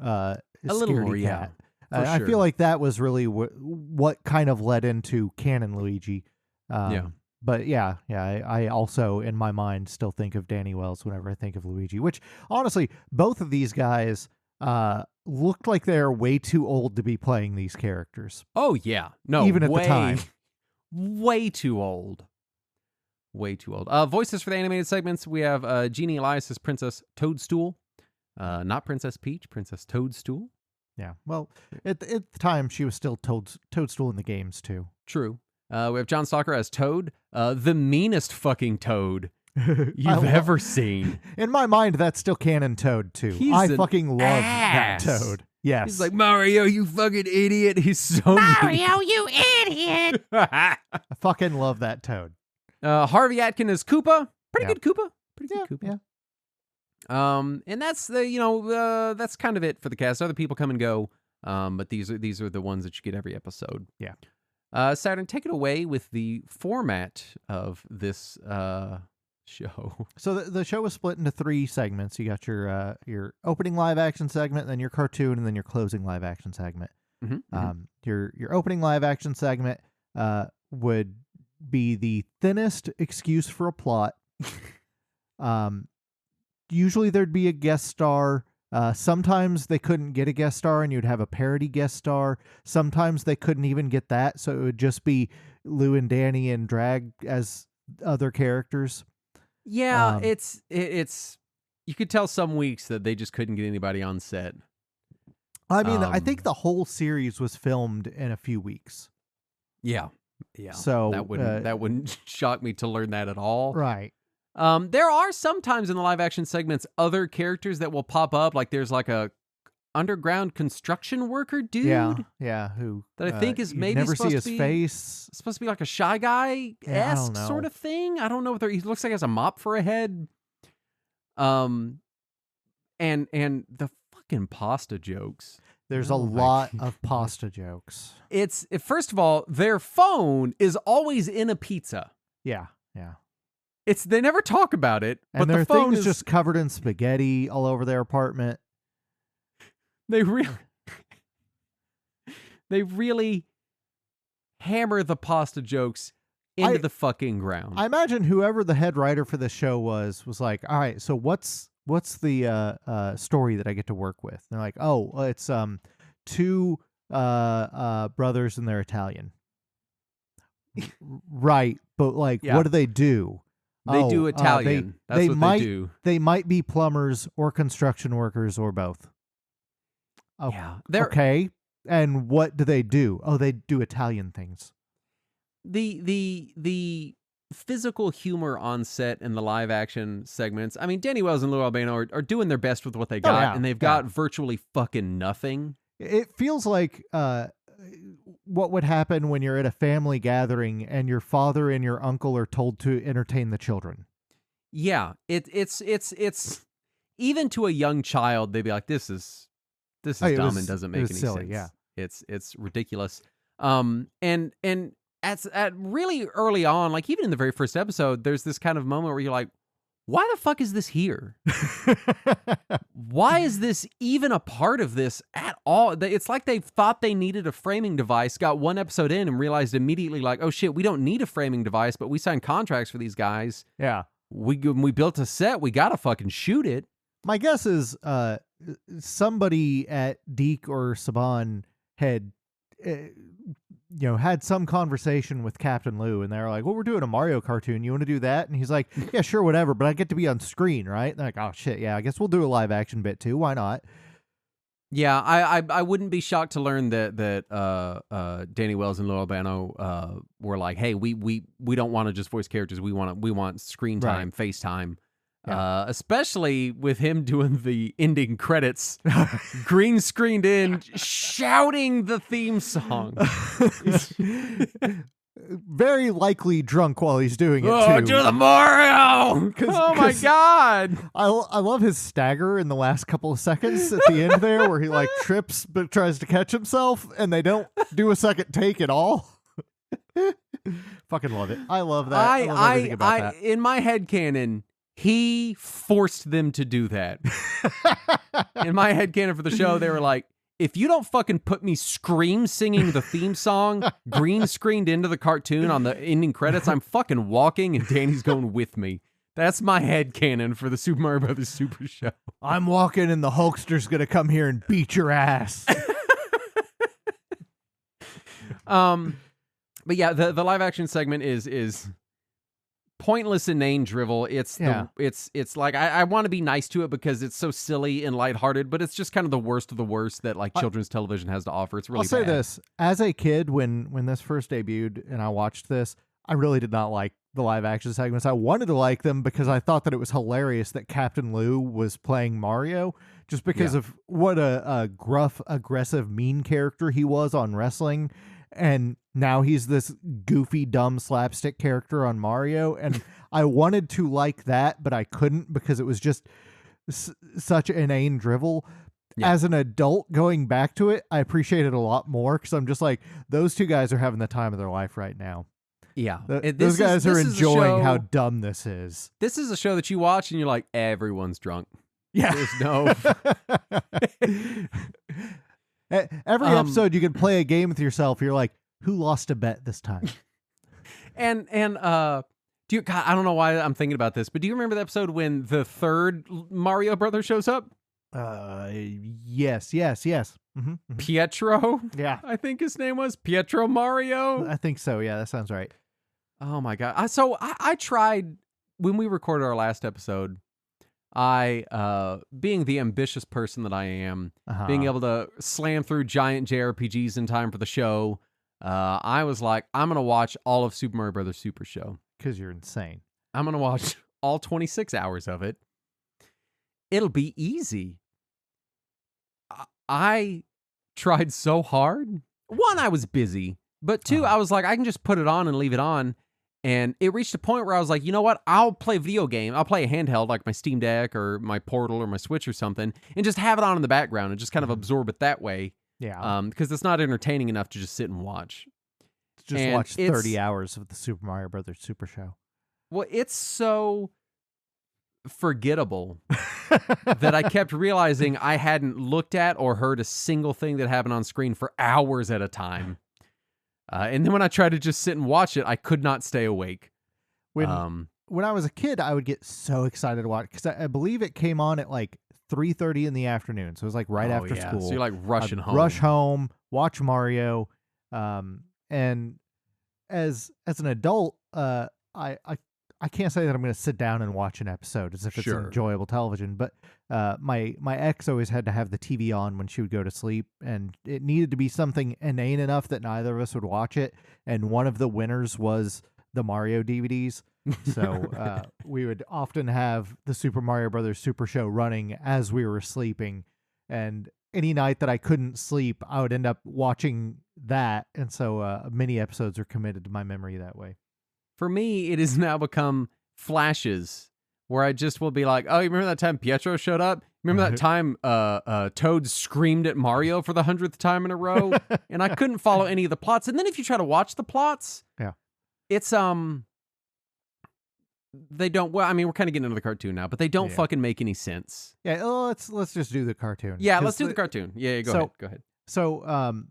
scaredy cat. I sure. feel like that was really what kind of led into canon Luigi. But I also in my mind still think of Danny Wells whenever I think of Luigi, which honestly both of these guys looked like they're way too old to be playing these characters. Oh, yeah. No, even at the time. Way too old. Way too old. Voices for the animated segments, we have Jeannie Elias as Princess Toadstool. Not Princess Peach, Princess Toadstool. Yeah, well, at the time, she was still Toadstool in the games, too. True. We have John Stalker as Toad, the meanest fucking Toad you've ever seen. In my mind, that's still canon Toad, too. I fucking love that Toad. Yes. He's like, Mario, you fucking idiot. He's so Mario, you idiot. I fucking love that Toad. Harvey Atkin as Koopa. Pretty good Koopa. Pretty good Koopa. Yeah. And that's that's kind of it for the cast. Other people come and go. But these are the ones that you get every episode. Yeah. Saturn, take it away with the format of this show. So the show was split into 3 segments. You got your opening live action segment, then your cartoon, and then your closing live action segment. Your opening live action segment would be the thinnest excuse for a plot. Usually there'd be a guest star. Sometimes they couldn't get a guest star and you'd have a parody guest star. Sometimes they couldn't even get that, so it would just be Lou and Danny and drag as other characters. Yeah, it's you could tell some weeks that they just couldn't get anybody on set. I mean, I think the whole series was filmed in a few weeks. Yeah. So that wouldn't shock me to learn that at all. Right. There are sometimes in the live action segments other characters that will pop up. Like there's like a underground construction worker dude. Yeah. Who that I think is maybe never supposed see his to be, face. Supposed to be like a Shy Guy-esque sort of thing. I don't know if he looks like he has a mop for a head. And the fucking pasta jokes. There's a lot of pasta jokes. It's first of all, their phone is always in a pizza. Yeah. They never talk about it, and but their the phone thing is just covered in spaghetti all over their apartment. They really hammer the pasta jokes into the fucking ground. I imagine whoever the head writer for the show was like, all right, so what's the story that I get to work with? And they're like, oh, it's 2 brothers and they're Italian. Right, but like, what do they do? They do Italian. That's what they do. They might be plumbers or construction workers or both. Oh, yeah. Okay. And what do they do? Oh, they do Italian things. The physical humor on set in the live action segments. I mean, Danny Wells and Lou Albano are doing their best with what they got, and they've got virtually fucking nothing. It feels like what would happen when you're at a family gathering and your father and your uncle are told to entertain the children. Yeah, it's even to a young child, they'd be like, "This is dumb and doesn't make any silly, sense." Yeah, it's ridiculous. And at really early on, like even in the very first episode, there's this kind of moment where you're like, why the fuck is this here? Why is this even a part of this at all? It's like they thought they needed a framing device, got one episode in and realized immediately like, oh shit, we don't need a framing device, but we signed contracts for these guys. Yeah. We built a set, we gotta fucking shoot it. My guess is somebody at Deke or Saban had had some conversation with Captain Lou, and they're like, well, we're doing a Mario cartoon. You want to do that? And he's like, yeah, sure, whatever, but I get to be on screen, right? And they're like, oh, shit, yeah, I guess we'll do a live action bit too. Why not? Yeah, I wouldn't be shocked to learn that Danny Wells and Lou Albano were like, hey, we don't want to just voice characters. We want screen time, right. FaceTime. Yeah. Especially with him doing the ending credits, green screened in, shouting the theme song. Very likely drunk while he's doing it, too. Do the Mario! Oh my God! I love his stagger in the last couple of seconds at the end there where he like trips but tries to catch himself and they don't do a second take at all. Fucking love it. I love that. I love everything about that. In my headcanon, he forced them to do that. In my headcanon for the show, they were like, if you don't fucking put me scream singing the theme song, green screened into the cartoon on the ending credits, I'm fucking walking and Danny's going with me. That's my headcanon for the Super Mario Brothers Super Show. I'm walking and the Hulkster's going to come here and beat your ass. But yeah, the live action segment is pointless inane drivel. It's like I want to be nice to it because it's so silly and lighthearted, but it's just kind of the worst of the worst that like children's television has to offer. It's really I'll say this. As a kid, when this first debuted and I watched this, I really did not like the live action segments. I wanted to like them because I thought that it was hilarious that Captain Lou was playing Mario just because of what a gruff, aggressive, mean character he was on wrestling. And now he's this goofy, dumb slapstick character on Mario. And I wanted to like that, but I couldn't because it was just such inane drivel. Yeah. As an adult going back to it, I appreciate it a lot more because I'm just like, those two guys are having the time of their life right now. Yeah. Those guys are enjoying how dumb this is. This is a show that you watch and you're like, everyone's drunk. Yeah. There's no... Every episode you can play a game with yourself. You're like, who lost a bet this time? and do you? God, I don't know why I'm thinking about this, but do you remember the episode when the third Mario brother shows up? Yes. Mm-hmm. Pietro. Yeah, I think his name was Pietro Mario. I think so. Yeah, that sounds right. Oh my God. I tried when we recorded our last episode. I, being the ambitious person that I am, being able to slam through giant JRPGs in time for the show, I was like, I'm going to watch all of Super Mario Brothers Super Show. Because you're insane. I'm going to watch all 26 hours of it. It'll be easy. I tried so hard. One, I was busy. But two, I was like, I can just put it on and leave it on. And it reached a point where I was like, you know what? I'll play a video game. I'll play a handheld like my Steam Deck or my Portal or my Switch or something and just have it on in the background and just kind of absorb it that way. Yeah. Because it's not entertaining enough to just sit and watch. Just watch 30 hours of the Super Mario Brothers Super Show. Well, it's so forgettable that I kept realizing I hadn't looked at or heard a single thing that happened on screen for hours at a time. And then when I tried to just sit and watch it, I could not stay awake. When I was a kid, I would get so excited to watch because I believe it came on at like 3:30 in the afternoon. So it was like right after school. So you're like rushing home. Rush home, watch Mario. And as an adult, I can't say that I'm going to sit down and watch an episode as if it's enjoyable television, but my ex always had to have the TV on when she would go to sleep, and it needed to be something inane enough that neither of us would watch it. And one of the winners was the Mario DVDs. So we would often have the Super Mario Brothers Super Show running as we were sleeping, and any night that I couldn't sleep, I would end up watching that, and so many episodes are committed to my memory that way. For me, it has now become flashes where I just will be like, oh, you remember that time Pietro showed up? Remember that time Toad screamed at Mario for the 100th time in a row? And I couldn't follow any of the plots. And then if you try to watch the plots, it's, they don't, well, I mean, we're kind of getting into the cartoon now, but they don't fucking make any sense. Yeah, let's just do the cartoon. Yeah, let's do the cartoon. Yeah, go ahead. So,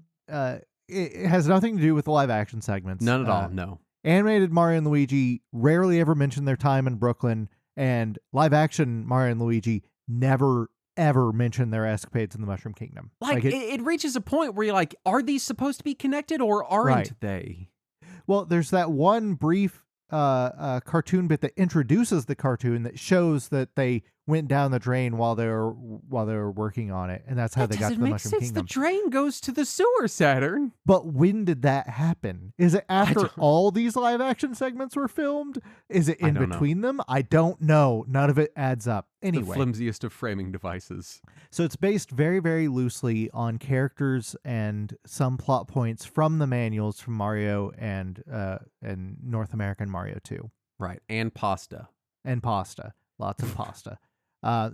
it has nothing to do with the live action segments. None at all, no. Animated Mario and Luigi rarely ever mention their time in Brooklyn, and live action Mario and Luigi never ever mention their escapades in the Mushroom Kingdom. Like it reaches a point where you're like, are these supposed to be connected or aren't they? Well, there's that one brief cartoon bit that introduces the cartoon that shows that they went down the drain while they were working on it, and that's how they got to the Mushroom Kingdom. The drain goes to the sewer, Saturn. But when did that happen? Is it after all these live action segments were filmed? Is it in between them? I don't know. None of it adds up. Anyway, the flimsiest of framing devices. So it's based very, very loosely on characters and some plot points from the manuals from Mario and North American Mario 2. Right, and pasta. Lots of pasta.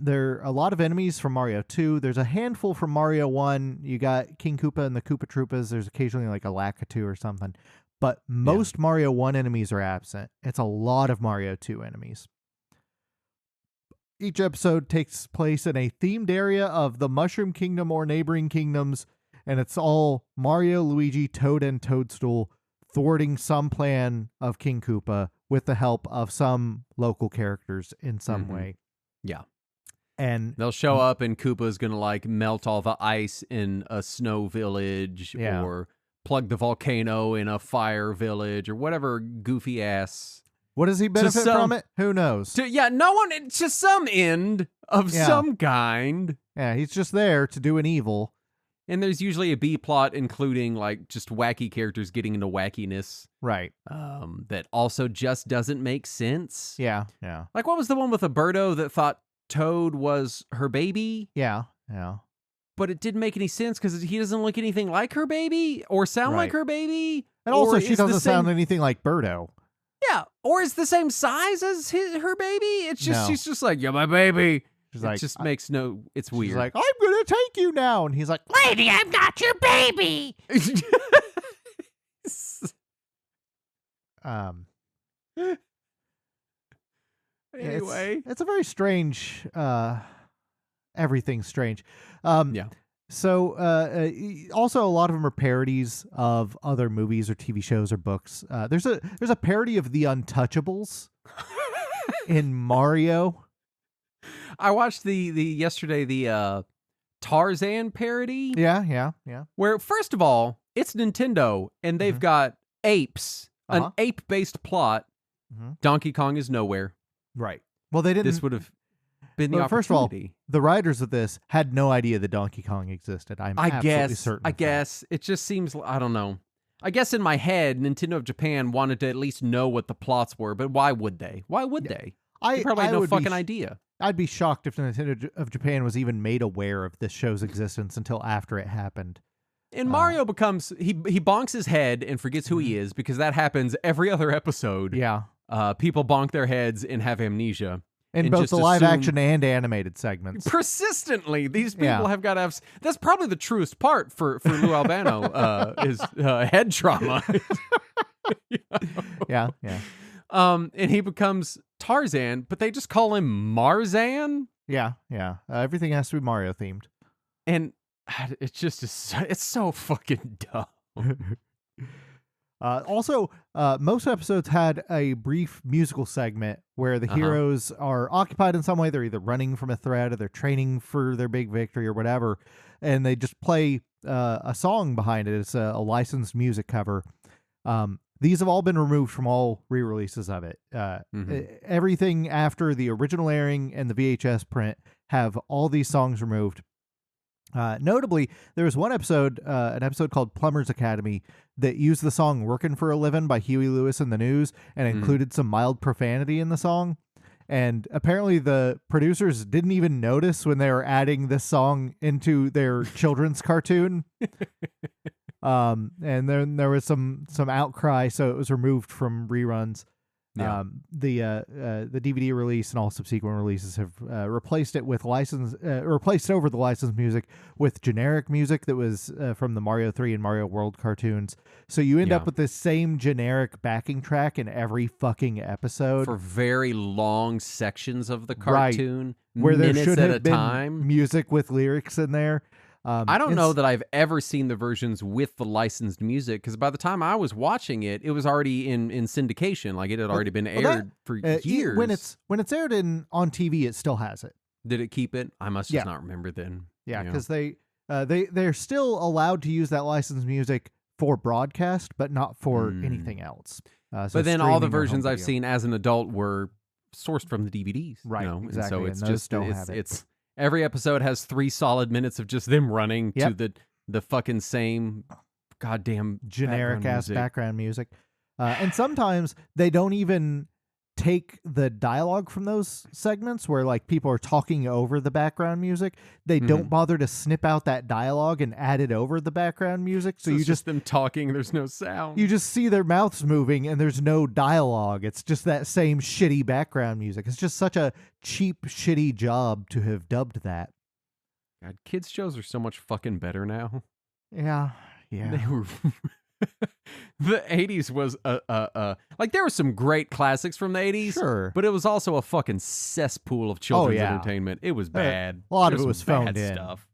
There are a lot of enemies from Mario 2. There's a handful from Mario 1. You got King Koopa and the Koopa Troopas. There's occasionally like a Lakitu or something. But most Mario 1 enemies are absent. It's a lot of Mario 2 enemies. Each episode takes place in a themed area of the Mushroom Kingdom or neighboring kingdoms, and it's all Mario, Luigi, Toad, and Toadstool thwarting some plan of King Koopa with the help of some local characters in some way. Yeah. And they'll show up and Koopa's going to like melt all the ice in a snow village or plug the volcano in a fire village or whatever goofy ass. What does he benefit from it? Who knows? No one, it's just some end of some kind. Yeah, he's just there to do an evil. And there's usually a B plot including like just wacky characters getting into wackiness. Right. That also just doesn't make sense. Yeah. Like what was the one with Alberto that thought Toad was her baby? Yeah. But it didn't make any sense because he doesn't look anything like her baby or sound like her baby. And also she doesn't sound anything like Birdo. Yeah, or is the same size as her baby. It's just she's just like, yeah, my baby. She's like, just makes no. It's weird. She's like, I'm gonna take you now, and he's like, lady, I'm not your baby. Anyway, it's a very strange. Everything's strange. So, also a lot of them are parodies of other movies or TV shows or books. There's a parody of The Untouchables in Mario. I watched yesterday the Tarzan parody. Yeah. Where first of all, it's Nintendo and they've got apes, an ape-based plot. Donkey Kong is nowhere. Right. Well, they didn't. This would have been the opportunity. First of all, the writers of this had no idea that Donkey Kong existed. I guess it just seems, I don't know. I guess in my head, Nintendo of Japan wanted to at least know what the plots were, but why would they? They probably had no fucking idea. I'd be shocked if Nintendo of Japan was even made aware of this show's existence until after it happened. And Mario becomes, he bonks his head and forgets who he is because that happens every other episode. Yeah. People bonk their heads and have amnesia. In both the live action and animated segments. Persistently, these people have got to have... That's probably the truest part for Lou Albano, is head trauma. Yeah. And he becomes Tarzan, but they just call him Marzan? Yeah. Everything has to be Mario themed. And it just is... It's so fucking dumb. Also, most episodes had a brief musical segment where the heroes are occupied in some way. They're either running from a threat or they're training for their big victory or whatever. And they just play a song behind it. It's a licensed music cover. These have all been removed from all re-releases of it. Everything after the original airing and the VHS print have all these songs removed. Notably, there was one episode, an episode called Plumber's Academy, that used the song Workin' for a Livin' by Huey Lewis and the News and included some mild profanity in the song. And apparently the producers didn't even notice when they were adding this song into their children's cartoon. And then there was some outcry, so it was removed from reruns. Yeah. The DVD release and all subsequent releases have replaced it with replaced over the licensed music with generic music that was from the Mario 3 and Mario World cartoons. So you end up with the same generic backing track in every fucking episode for very long sections of the cartoon, where there should have been time. Music with lyrics in there. I don't know that I've ever seen the versions with the licensed music, because by the time I was watching it, it was already in syndication. Like, it had already been aired for years. When it's aired on TV, it still has it. Did it keep it? I must just not remember then. Yeah, because they're still allowed to use that licensed music for broadcast, but not for anything else. But then all the versions I've seen as an adult were sourced from the DVDs. Right, exactly. So it's and just don't have it. It's every episode has 3 solid minutes of just them running to the fucking same goddamn generic ass background music. And sometimes they don't even take the dialogue from those segments where like people are talking over the background music. They don't bother to snip out that dialogue and add it over the background music. So you just them talking, there's no sound. You just see their mouths moving and there's no dialogue. It's just that same shitty background music. It's just such a cheap, shitty job to have dubbed that. God, kids shows are so much fucking better now. Yeah. They were the 80s was like, there were some great classics from the 80s, sure, but it was also a fucking cesspool of children's entertainment. It was bad. A lot of it was phoned in. Stuff.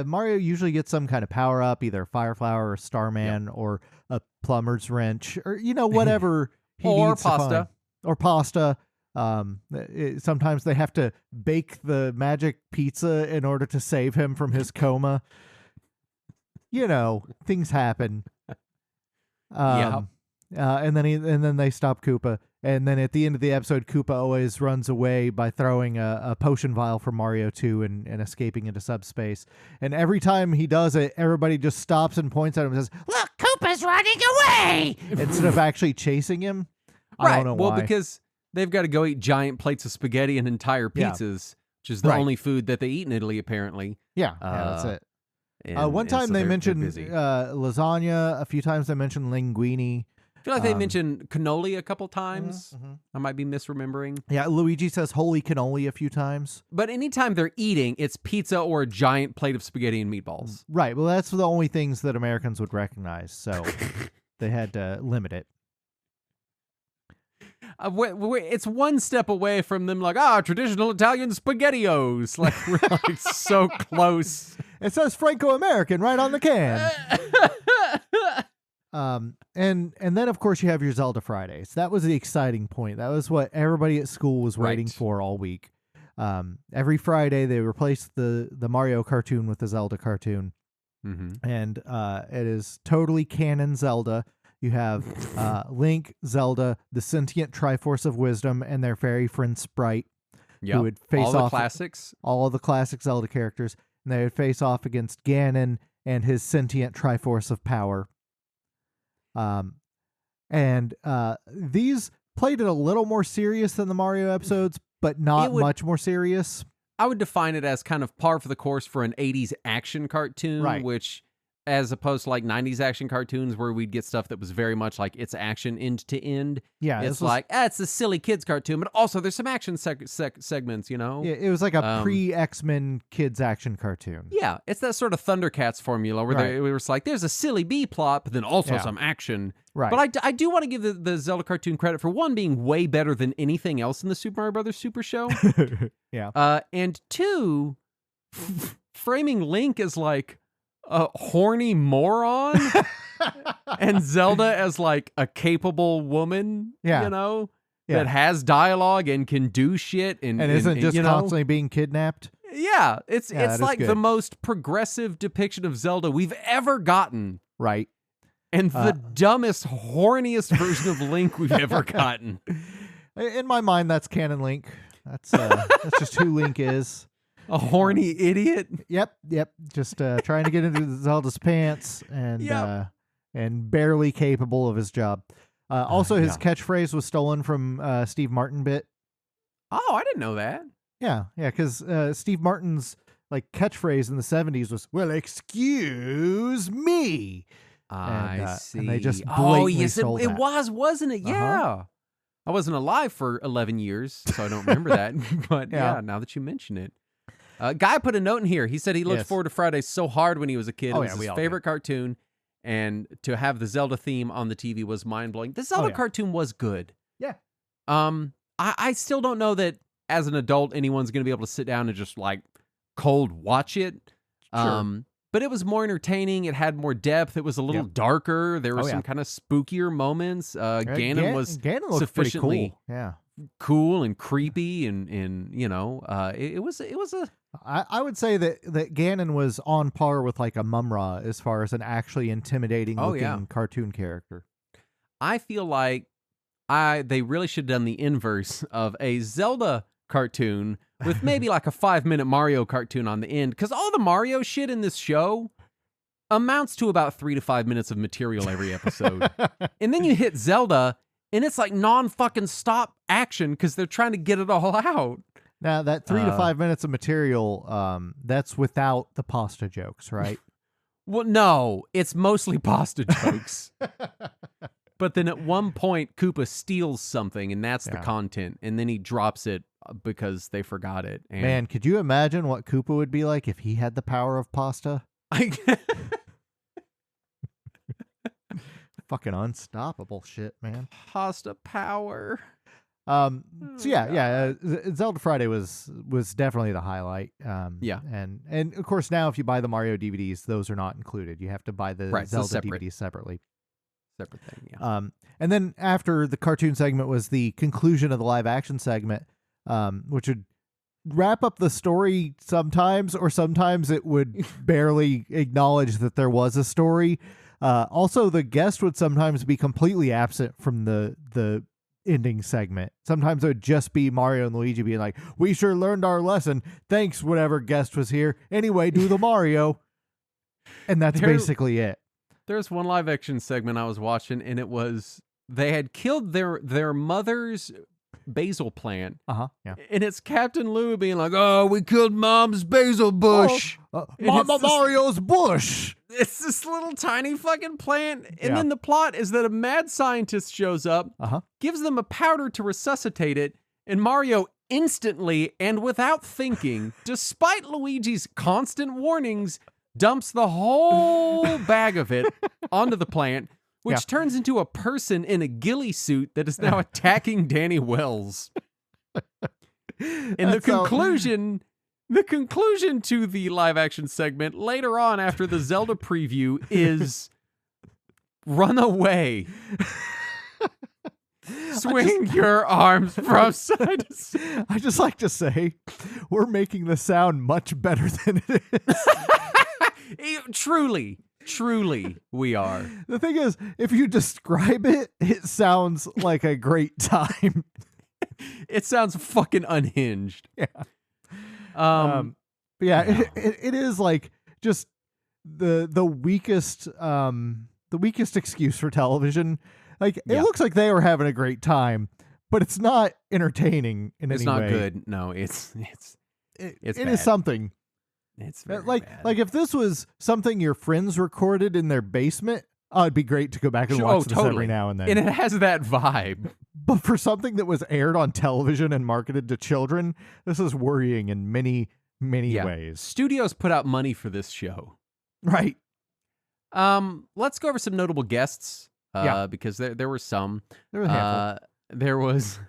Mario usually gets some kind of power up, either Fire Flower or Starman or a plumber's wrench or whatever he needs to find. Or pasta. Sometimes they have to bake the magic pizza in order to save him from his coma. Things happen. And then they stop Koopa, and then at the end of the episode, Koopa always runs away by throwing a potion vial from Mario 2 and escaping into subspace. And every time he does it, everybody just stops and points at him and says, "Look, Koopa's running away!" instead of actually chasing him. Right. I don't know why. Well, because they've got to go eat giant plates of spaghetti and entire pizzas, which is the only food that they eat in Italy, apparently. Yeah, that's it. One time they mentioned lasagna. A few times they mentioned linguine. I feel like they mentioned cannoli a couple times. I might be misremembering. Yeah, Luigi says holy cannoli a few times. But anytime they're eating, it's pizza or a giant plate of spaghetti and meatballs. Right. Well, that's the only things that Americans would recognize. So they had to limit it. It's one step away from them like, traditional Italian SpaghettiOs. Like, we're like so close. It says Franco-American right on the can. And then of course you have your Zelda Fridays. That was the exciting point. That was what everybody at school was waiting for all week. Every Friday they replaced the Mario cartoon with the Zelda cartoon. And it is totally canon Zelda. You have Link, Zelda, the sentient Triforce of Wisdom, and their fairy friend Sprite, who would face all off the classics, all of the classic Zelda characters, and they would face off against Ganon and his sentient Triforce of Power. And these played it a little more serious than the Mario episodes, but not much more serious. I would define it as kind of par for the course for an 80s action cartoon, which, as opposed to like 90s action cartoons where we'd get stuff that was very much like it's action end to end. Yeah. It's like, it's a silly kids cartoon, but also there's some action segments, Yeah, it was like a pre-X-Men kids action cartoon. Yeah, it's that sort of Thundercats formula where it was like, there's a silly B plot, but then also some action. Right. But I do want to give the Zelda cartoon credit for, one, being way better than anything else in the Super Mario Brothers Super Show. Yeah. And two, framing Link as like a horny moron and Zelda as like a capable woman, that has dialogue and can do shit and isn't just constantly being kidnapped. Yeah, it's like the most progressive depiction of Zelda we've ever gotten. Right. And the dumbest, horniest version of Link we've ever gotten. In my mind, that's canon Link. That's just who Link is. A horny idiot. Yep. Just trying to get into Zelda's pants and barely capable of his job. Also, his catchphrase was stolen from Steve Martin bit. Oh, I didn't know that. Yeah, because Steve Martin's like catchphrase in the 70s was, "Well, excuse me." I see. And they just blatantly stole it that. was, wasn't it? Yeah. I wasn't alive for 11 years, so I don't remember that. But yeah, now that you mention it. Guy put a note in here. He said he looked forward to Fridays so hard when he was a kid. It was his favorite cartoon. And to have the Zelda theme on the TV was mind-blowing. The Zelda cartoon was good. Yeah. I still don't know that as an adult anyone's going to be able to sit down and just like cold watch it. Sure. But it was more entertaining. It had more depth. It was a little darker. There were some kind of spookier moments. Ganon was sufficiently cool and creepy, and you know, it was a. I would say that Ganon was on par with like a Mumra as far as an actually intimidating looking cartoon character. I feel like they really should have done the inverse of a Zelda cartoon with maybe like a 5-minute Mario cartoon on the end, because all the Mario shit in this show amounts to about 3 to 5 minutes of material every episode. And then you hit Zelda and it's like non-fucking stop action because they're trying to get it all out. Now that 3 to 5 minutes of material, that's without the pasta jokes, right? Well, no, it's mostly pasta jokes. But then at one point, Koopa steals something, and that's the content, and then he drops it because they forgot it. And man, could you imagine what Koopa would be like if he had the power of pasta? Fucking unstoppable shit, man. Pasta power. So Zelda Friday was definitely the highlight. And of course now if you buy the Mario DVDs, those are not included. You have to buy the Zelda DVDs separately. Separate thing, yeah. And then after the cartoon segment was the conclusion of the live action segment, which would wrap up the story sometimes, or sometimes it would barely acknowledge that there was a story. Also, the guest would sometimes be completely absent from the ending segment. Sometimes it would just be Mario and Luigi being like, "We sure learned our lesson. Thanks, whatever guest was here. Anyway, do the Mario." And that's basically it. There's one live action segment I was watching, and it was they had killed their mother's basil plant. Yeah. And it's Captain Lou being like, "Oh, we killed Mom's basil bush. Mario's bush." It's this little tiny fucking plant. And then the plot is that a mad scientist shows up, gives them a powder to resuscitate it, and Mario instantly and without thinking, despite Luigi's constant warnings, dumps the whole bag of it onto the plant, which turns into a person in a ghillie suit that is now attacking Danny Wells. And the conclusion to the live action segment later on after the Zelda preview is run away. Swing your arms from side to side. I just like to say, we're making the sound much better than it is. Truly, we are. The thing is, if you describe it, it sounds like a great time. It sounds fucking unhinged. Yeah. It is like just the weakest excuse for television. Like it looks like they were having a great time, but it's not entertaining in any way. It's not good. No, it is something. It's very bad. Like if this was something your friends recorded in their basement, it'd be great to go back and watch this every now and then. And it has that vibe. But for something that was aired on television and marketed to children, this is worrying in many, many ways. Studios put out money for this show. Right. Let's go over some notable guests. Because there were some. There was a handful. There was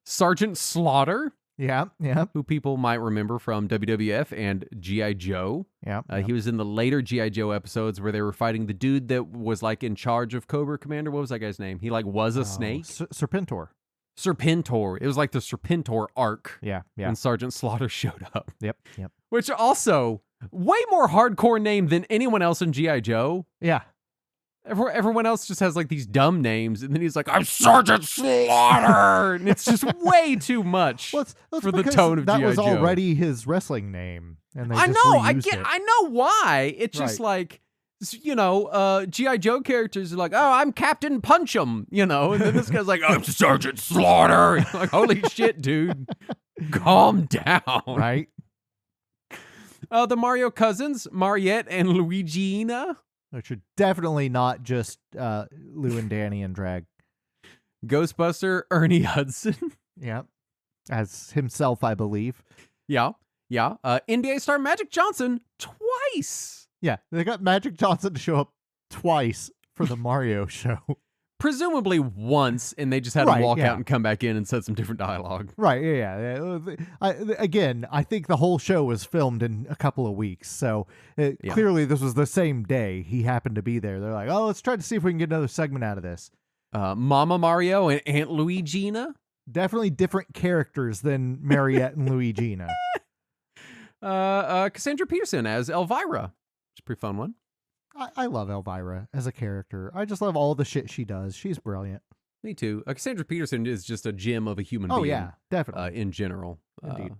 Sergeant Slaughter. Yeah. Who people might remember from WWF and G.I. Joe. Yeah. He was in the later G.I. Joe episodes where they were fighting the dude that was like in charge of Cobra Commander. What was that guy's name? He like was a snake. Serpentor. It was like the Serpentor arc. Yeah. And Sergeant Slaughter showed up. Yep. Which also, way more hardcore name than anyone else in G.I. Joe. Yeah. Everyone else just has like these dumb names, and then he's like, "I'm Sergeant Slaughter," and it's just way too much for the tone of G.I. Joe. That was already his wrestling name, and they I just know, reused it. I know why. It's just like, you know, G.I. Joe characters are like, "Oh, I'm Captain Punch'em," you know, and then this guy's like, "I'm Sergeant Slaughter." Like, holy shit, dude, calm down, right? The Mario cousins, Mariette and Luigina. Which are definitely not just Lou and Danny in drag. Ghostbuster Ernie Hudson. Yeah. As himself, I believe. Yeah. NBA star Magic Johnson twice. Yeah. They got Magic Johnson to show up twice for the Mario show. Presumably once, and they just had to walk out and come back in and said some different dialogue. Right, yeah. I think the whole show was filmed in a couple of weeks, so clearly this was the same day he happened to be there. They're like, oh, let's try to see if we can get another segment out of this. Mama Mario and Aunt Luigina? Definitely different characters than Mariette and Luigina. Cassandra Peterson as Elvira. It's a pretty fun one. I love Elvira as a character. I just love all the shit she does. She's brilliant. Me too. Cassandra Peterson is just a gem of a human being. Oh, yeah, definitely. In general. Indeed.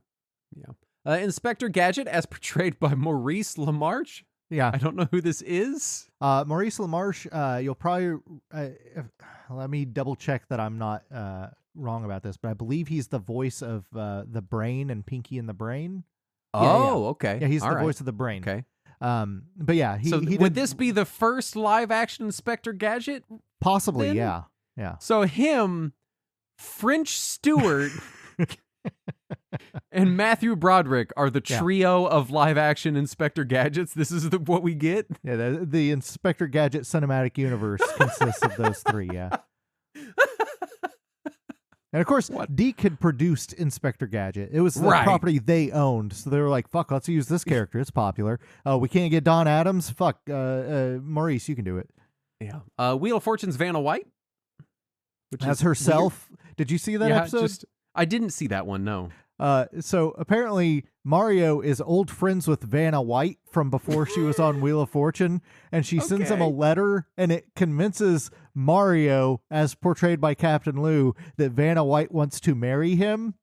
Yeah. Inspector Gadget, as portrayed by Maurice LaMarche. Yeah. I don't know who this is. Maurice LaMarche, you'll probably... let me double check that I'm not wrong about this, but I believe he's the voice of the Brain and Pinky and the Brain. Okay. Yeah, he's the voice of the Brain. Okay. But yeah, would this be the first live action Inspector Gadget? Possibly, then? yeah. So him, French Stewart, and Matthew Broderick are the trio of live action Inspector Gadgets. This is what we get? Yeah, the Inspector Gadget cinematic universe consists of those three, yeah. And of course, Deke had produced Inspector Gadget. It was the property they owned. So they were like, fuck, let's use this character. It's popular. We can't get Don Adams. Fuck, Maurice, you can do it. Yeah. Wheel of Fortune's Vanna White. As herself. Weird. Did you see that episode? I didn't see that one, no. So apparently Mario is old friends with Vanna White from before she was on Wheel of Fortune, and she sends him a letter, and it convinces Mario, as portrayed by Captain Lou, that Vanna White wants to marry him.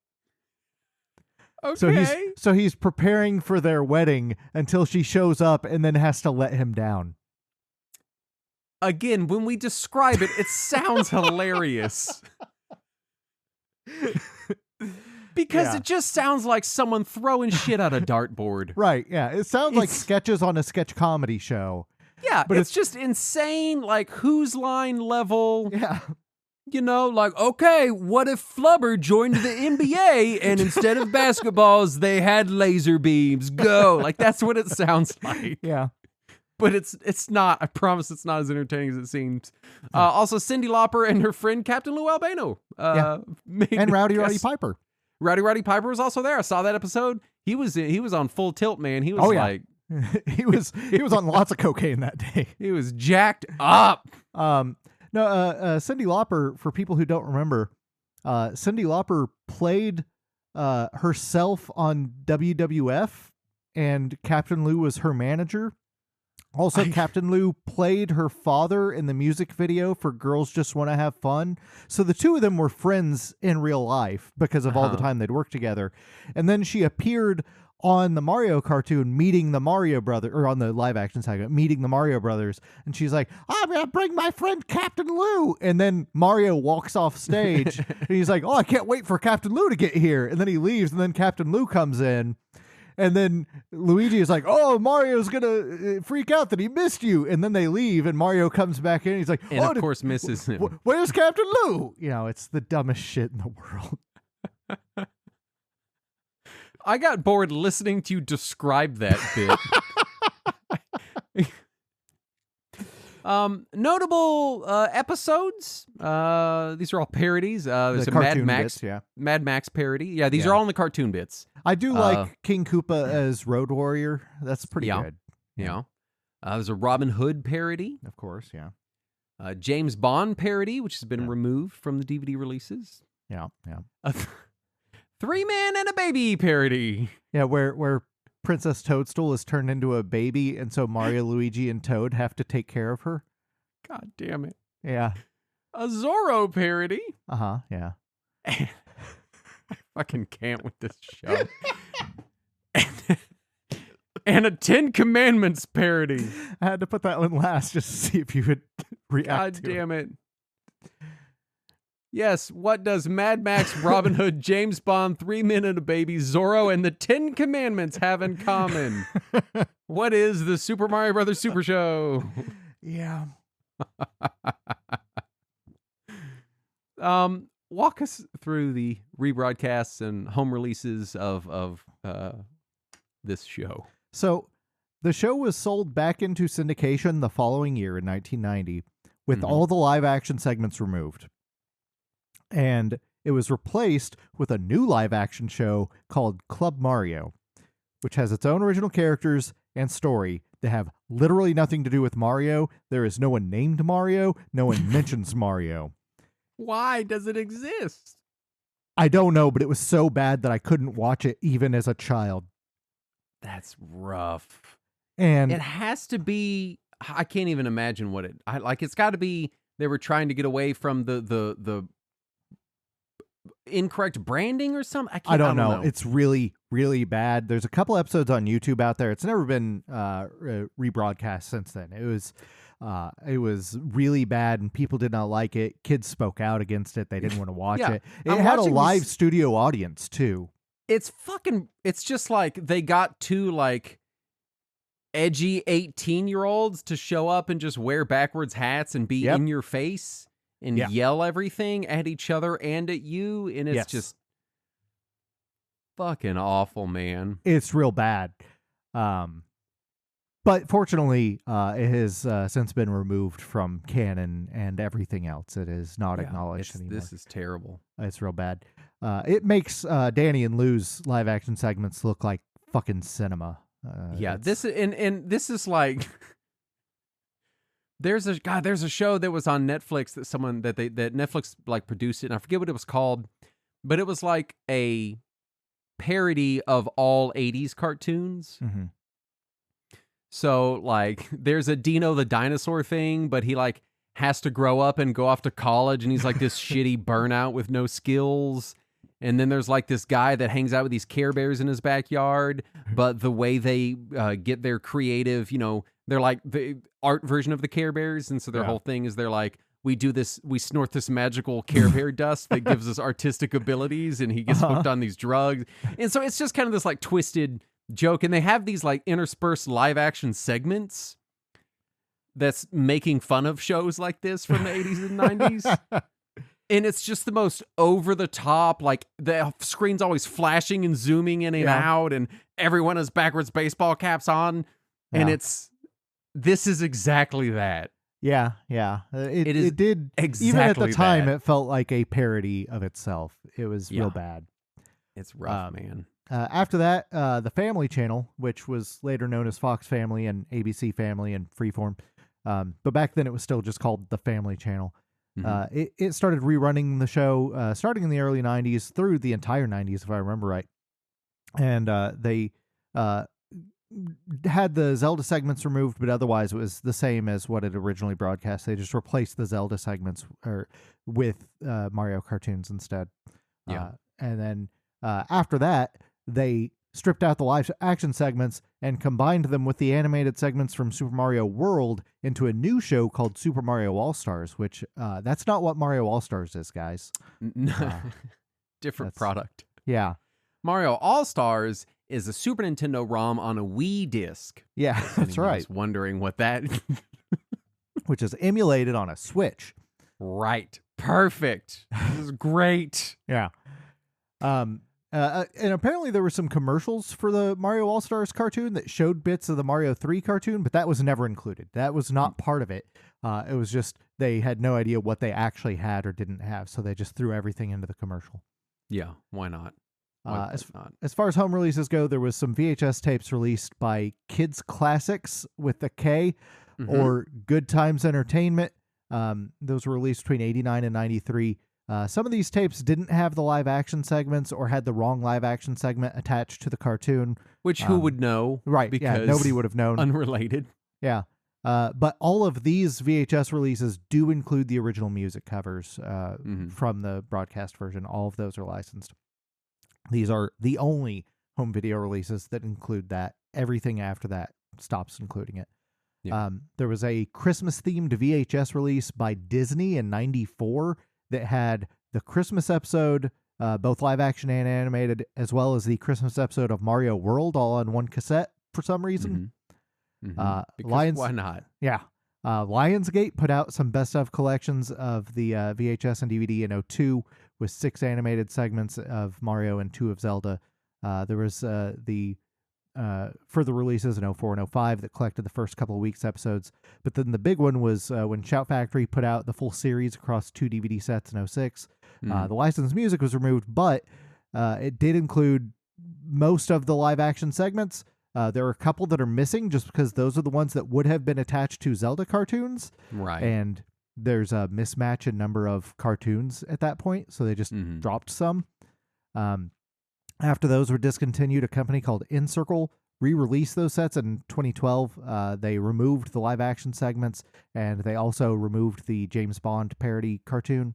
Okay. So he's preparing for their wedding until she shows up and then has to let him down. Again, when we describe it, it sounds hilarious. Because it just sounds like someone throwing shit at a dartboard. Right, yeah. It sounds like sketches on a sketch comedy show. Yeah, but it's just insane, like, Whose Line level. Yeah. You know, like, okay, what if Flubber joined the NBA and instead of basketballs, they had laser beams? Go. Like, that's what it sounds like. Yeah. But it's not. I promise it's not as entertaining as it seems. Also, Cyndi Lauper and her friend Captain Lou Albano. And Rowdy Roddy Piper. Rowdy Piper was also there. I saw that episode. He was on full tilt, man. He was like he was on lots of cocaine that day. He was jacked up. Cyndi Lauper, for people who don't remember, Cyndi Lauper played herself on WWF, and Captain Lou was her manager. Also, Captain Lou played her father in the music video for Girls Just Want to Have Fun. So the two of them were friends in real life because of all the time they'd worked together. And then she appeared on the Mario cartoon, meeting the Mario brother, or on the live action segment, meeting the Mario brothers. And she's like, I'm going to bring my friend Captain Lou. And then Mario walks off stage and he's like, oh, I can't wait for Captain Lou to get here. And then he leaves, and then Captain Lou comes in. And then Luigi is like, oh, Mario's going to freak out that he missed you. And then they leave, and Mario comes back in. And he's like, and of course misses him. Where's Captain Lou? You know, it's the dumbest shit in the world. I got bored listening to you describe that bit. Notable episodes. These are all parodies. There's a Mad Max, Mad Max parody. Yeah, these are all in the cartoon bits. I do like King Koopa as Road Warrior. That's pretty good. Yeah. There's a Robin Hood parody. Of course, yeah. James Bond parody, which has been removed from the DVD releases. Yeah. Three Man and a Baby parody. Yeah, where Princess Toadstool is turned into a baby, and so Mario, Luigi, and Toad have to take care of her. God damn it. Yeah. A Zorro parody. Yeah. I fucking can't with this show. And a Ten Commandments parody. I had to put that one last just to see if you would react. God damn it. Yes, what does Mad Max, Robin Hood, James Bond, 3 Men and a Baby, Zorro, and the Ten Commandments have in common? What is the Super Mario Brothers Super Show? Yeah. Walk us through the rebroadcasts and home releases of this show. So, the show was sold back into syndication the following year in 1990 with all the live-action segments removed. And it was replaced with a new live-action show called Club Mario, which has its own original characters and story that have literally nothing to do with Mario. There is no one named Mario. No one mentions Mario. Why does it exist? I don't know, but it was so bad that I couldn't watch it even as a child. That's rough. And it has to be, I can't even imagine what it's got to be, they were trying to get away from the incorrect branding or something. I don't know. It's really, really bad. There's a couple episodes on YouTube out there. It's never been rebroadcast since then. It was really bad, and people did not like it. Kids spoke out against it. They didn't want to watch it. It had a live studio audience too. It's just like they got two like edgy 18-year-olds to show up and just wear backwards hats and be in your face and yell everything at each other and at you, and it's just fucking awful, man. It's real bad. But fortunately, it has since been removed from canon and everything else. It is not acknowledged anymore. This is terrible. It's real bad. It makes Danny and Lou's live action segments look like fucking cinema. This is like there's a show that was on Netflix that Netflix like produced it, and I forget what it was called, but it was like a parody of all 80s cartoons. Mm-hmm. So like there's a Dino the Dinosaur thing, but he like has to grow up and go off to college, and he's like this shitty burnout with no skills. And then there's like this guy that hangs out with these Care Bears in his backyard, but the way they get their creative, they're like the art version of the Care Bears, and so their whole thing is they're like, we snort this magical Care Bear dust that gives us artistic abilities, and he gets hooked on these drugs. And so it's just kind of this like twisted joke, and they have these like interspersed live action segments that's making fun of shows like this from the 80s and 90s. And it's just the most over the top, like the screen's always flashing and zooming in and out, and everyone has backwards baseball caps on. And this is exactly that. Yeah. It did exactly even at the time that. It felt like a parody of itself. It was real bad. It's rough, man. After that, the Family Channel, which was later known as Fox Family and ABC Family and Freeform, but back then it was still just called the Family Channel. Mm-hmm. It started rerunning the show starting in the early 90s through the entire 90s, if I remember right. And they had the Zelda segments removed, but otherwise it was the same as what it originally broadcast. They just replaced the Zelda segments with Mario cartoons instead. Yeah. And then after that, they stripped out the live action segments and combined them with the animated segments from Super Mario World into a new show called Super Mario All-Stars, which that's not what Mario All-Stars is, guys. Different product. Yeah. Mario All-Stars is a Super Nintendo ROM on a Wii disc. Yeah, that's right. Wondering what that... Which is emulated on a Switch. Right. Perfect. This is great. Yeah. And apparently there were some commercials for the Mario All-Stars cartoon that showed bits of the Mario 3 cartoon, but that was never included. That was not part of it. It was just they had no idea what they actually had or didn't have, so they just threw everything into the commercial. Yeah, why not? As far as home releases go, there was some VHS tapes released by Kids Classics with the K, or Good Times Entertainment. Those were released between 89 and 93. Some of these tapes didn't have the live action segments or had the wrong live action segment attached to the cartoon. Which who would know? Right. Because nobody would have known. Unrelated. Yeah. But all of these VHS releases do include the original music covers from the broadcast version. All of those are licensed. These are the only home video releases that include that. Everything after that stops including it. Yeah. There was a Christmas-themed VHS release by Disney in '94 that had the Christmas episode, both live action and animated, as well as the Christmas episode of Mario World all on one cassette for some reason. Because why not? Yeah. Lionsgate put out some best of collections of the VHS and DVD in '02 with 6 animated segments of Mario and 2 of Zelda. There was the further releases in '04 and '05 that collected the first couple of weeks' episodes. But then the big one was when Shout Factory put out the full series across 2 DVD sets in '06. The licensed music was removed, but it did include most of the live action segments. There are a couple that are missing just because those are the ones that would have been attached to Zelda cartoons. Right. And there's a mismatch in number of cartoons at that point, so they just dropped some. After those were discontinued, a company called Encircle re-released those sets in 2012. They removed the live action segments, and they also removed the James Bond parody cartoon.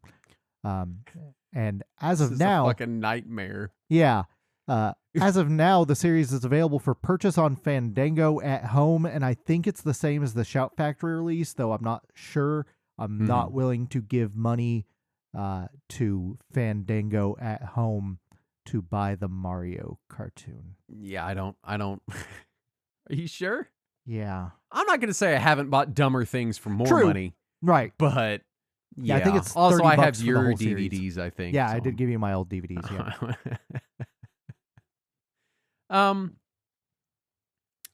And as of now, a fucking nightmare. Yeah. As of now, the series is available for purchase on Fandango at home, and I think it's the same as the Shout Factory release, though I'm not sure. I'm not willing to give money to Fandango at home to buy the Mario cartoon. Yeah, I don't. Are you sure? Yeah. I'm not going to say I haven't bought dumber things for more money. Right. But yeah, I think it's also I have your DVDs, series. I think. Yeah, so. I did give you my old DVDs, yeah.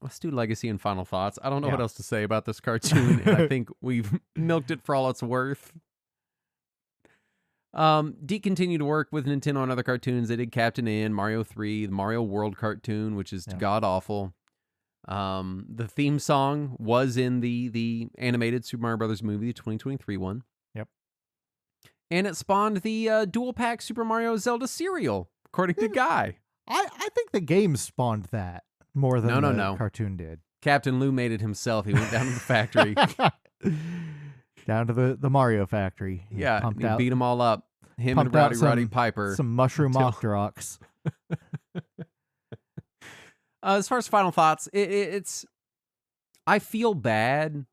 Let's do Legacy and Final Thoughts. I don't know what else to say about this cartoon, and I think we've milked it for all it's worth. DiC continued to work with Nintendo on other cartoons. They did Captain N, Mario 3, the Mario World cartoon, which is god-awful. The theme song was in the animated Super Mario Brothers movie, the 2023 one. Yep. And it spawned the dual-pack Super Mario Zelda cereal, according to Guy. I think the game spawned that more than the cartoon did. Captain Lou made it himself. He went down to the factory. Down to the Mario factory. Yeah, he beat them all up. Him and Roddy Piper. Some mushroom Octoroks. As far as final thoughts, it's... I feel bad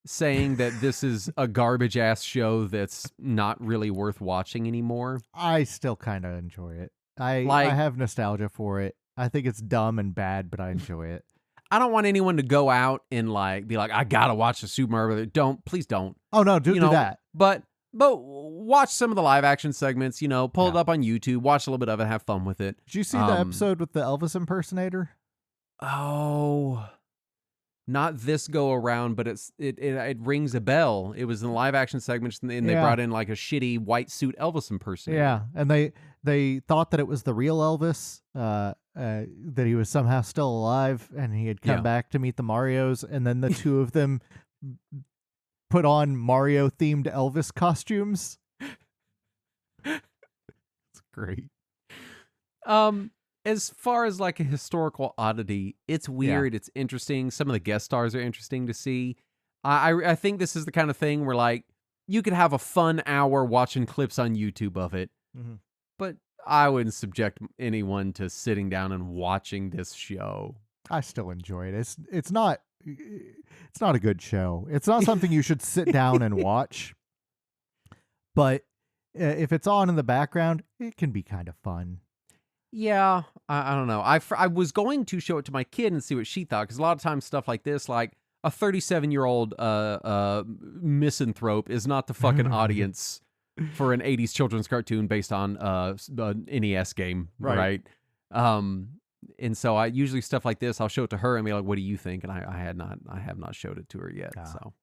saying that this is a garbage-ass show that's not really worth watching anymore. I still kind of enjoy it. I have nostalgia for it. I think it's dumb and bad, but I enjoy it. I don't want anyone to go out and be like, I gotta watch the Super Mario Brothers. Please don't. Oh no, do that. But watch some of the live action segments. Pull it up on YouTube, watch a little bit of it, have fun with it. Did you see the episode with the Elvis impersonator? Oh, not this go around, but it rings a bell. It was in the live action segments, and they brought in like a shitty white suit Elvis impersonator. Yeah, and they thought that it was the real Elvis. That he was somehow still alive and he had come back to meet the Marios, and then the two of them put on Mario themed Elvis costumes. It's great. As far as like a historical oddity, it's weird. It's interesting. Some of the guest stars are interesting to see. I think this is the kind of thing where like you could have a fun hour watching clips on YouTube of it, but I wouldn't subject anyone to sitting down and watching this show. I still enjoy it. It's not a good show. It's not something you should sit down and watch. But if it's on in the background, it can be kind of fun. Yeah, I don't know. I was going to show it to my kid and see what she thought, because a lot of times stuff like this, like a 37-year-old misanthrope is not the fucking audience for an 80s children's cartoon based on an NES game, right? And so I usually stuff like this, I'll show it to her and be like, "What do you think?" And I have not showed it to her yet. So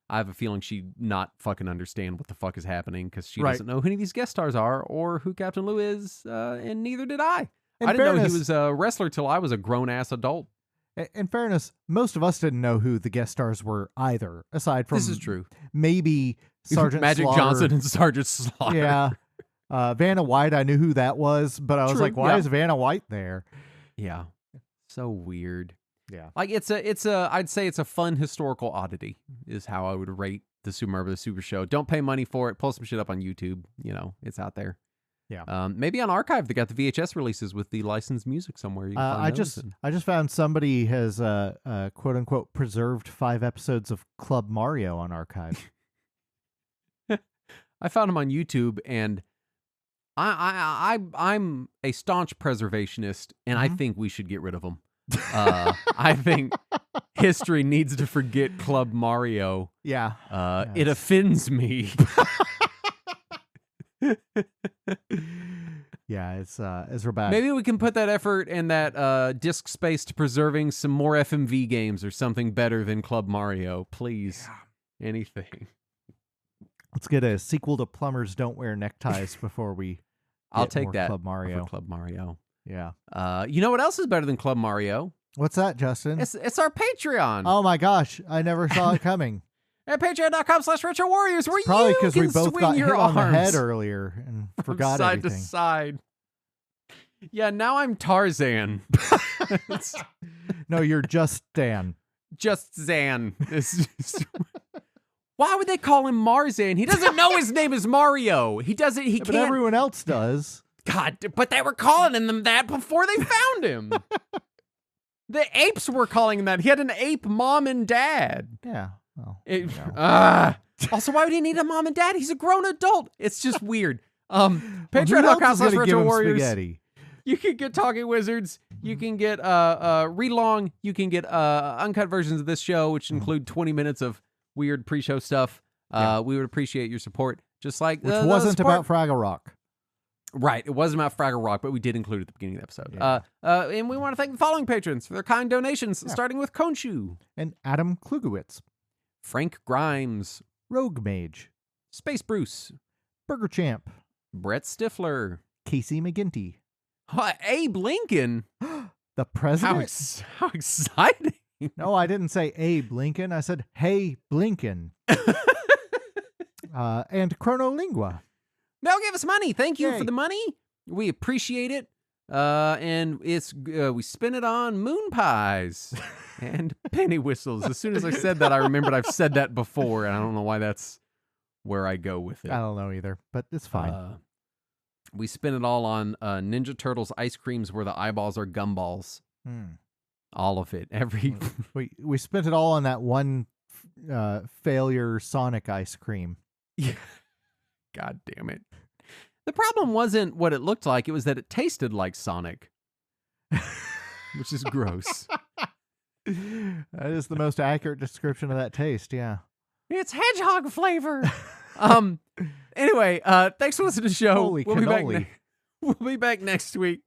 I have a feeling she'd not fucking understand what the fuck is happening, because she doesn't know who any of these guest stars are or who Captain Lou is, and neither did I. I didn't know he was a wrestler till I was a grown ass adult. In fairness, most of us didn't know who the guest stars were either, aside from this is true. Maybe Sergeant Magic Slaughter. Johnson and Sergeant Slaughter. Yeah. Vanna White, I knew who that was, but I was like, why is Vanna White there? Yeah. So weird. Yeah. Like it's a I'd say it's a fun historical oddity is how I would rate the Super Mario Bros. Super Show. Don't pay money for it. Pull some shit up on YouTube. You know, it's out there. Yeah. Maybe on Archive they got the VHS releases with the licensed music somewhere. You can find I just found somebody has quote unquote preserved 5 episodes of Club Mario on Archive. I found them on YouTube, and I'm a staunch preservationist, and I think we should get rid of them. I think history needs to forget Club Mario. Yeah. It offends me. Yeah, it's real bad. Maybe we can put that effort and that disk space to preserving some more FMV games or something better than Club Mario. Please. Yeah. Anything. Let's get a sequel to Plumbers Don't Wear Neckties before we I'll take that Club Mario. Club Mario. Yeah. You know what else is better than Club Mario? What's that, Justin? It's our Patreon. Oh my gosh, I never saw it coming. At patreon.com/retrowarriors, where probably because we both got hit on the head earlier and forgot side everything. to side. Yeah, now I'm Tarzan. No, you're just Dan. Just Zan. Why would they call him Marzan? He doesn't know his name is Mario. He doesn't. He can't. But everyone else does. God, but they were calling him that before they found him. The apes were calling him that. He had an ape mom and dad. Yeah. Well, also, why would he need a mom and dad? He's a grown adult. It's just weird. Patreon.com/retrowarriors. You can get Talking Wizards. You can get read-along. You can get uncut versions of this show, which include 20 minutes of weird pre-show stuff. We would appreciate your support. Just like which wasn't about Fraggle Rock. Right. It wasn't about Fraggle Rock, but we did include it at the beginning of the episode. Yeah. And we want to thank the following patrons for their kind donations, starting with Konshu. And Adam Klugowitz. Frank Grimes. Rogue Mage. Space Bruce. Burger Champ. Brett Stifler. Casey McGinty. Abe Lincoln. The president? How exciting. No, I didn't say Abe Lincoln. I said, hey, Blinken. And Chronolingua. They'll give us money. Thank you for the money. We appreciate it. And it's we spend it on moon pies and penny whistles. As soon as I said that, I remembered I've said that before, and I don't know why that's where I go with it. I don't know either, but it's fine. We spend it all on Ninja Turtles ice creams where the eyeballs are gumballs. All of it. We spent it all on that one failure Sonic ice cream. Yeah. God damn it. The problem wasn't what it looked like, it was that it tasted like Sonic. Which is gross. That is the most accurate description of that taste, yeah. It's hedgehog flavor. Anyway, thanks for listening to the show. Holy cannoli. We'll be back next week.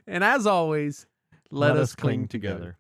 And as always, let us cling together.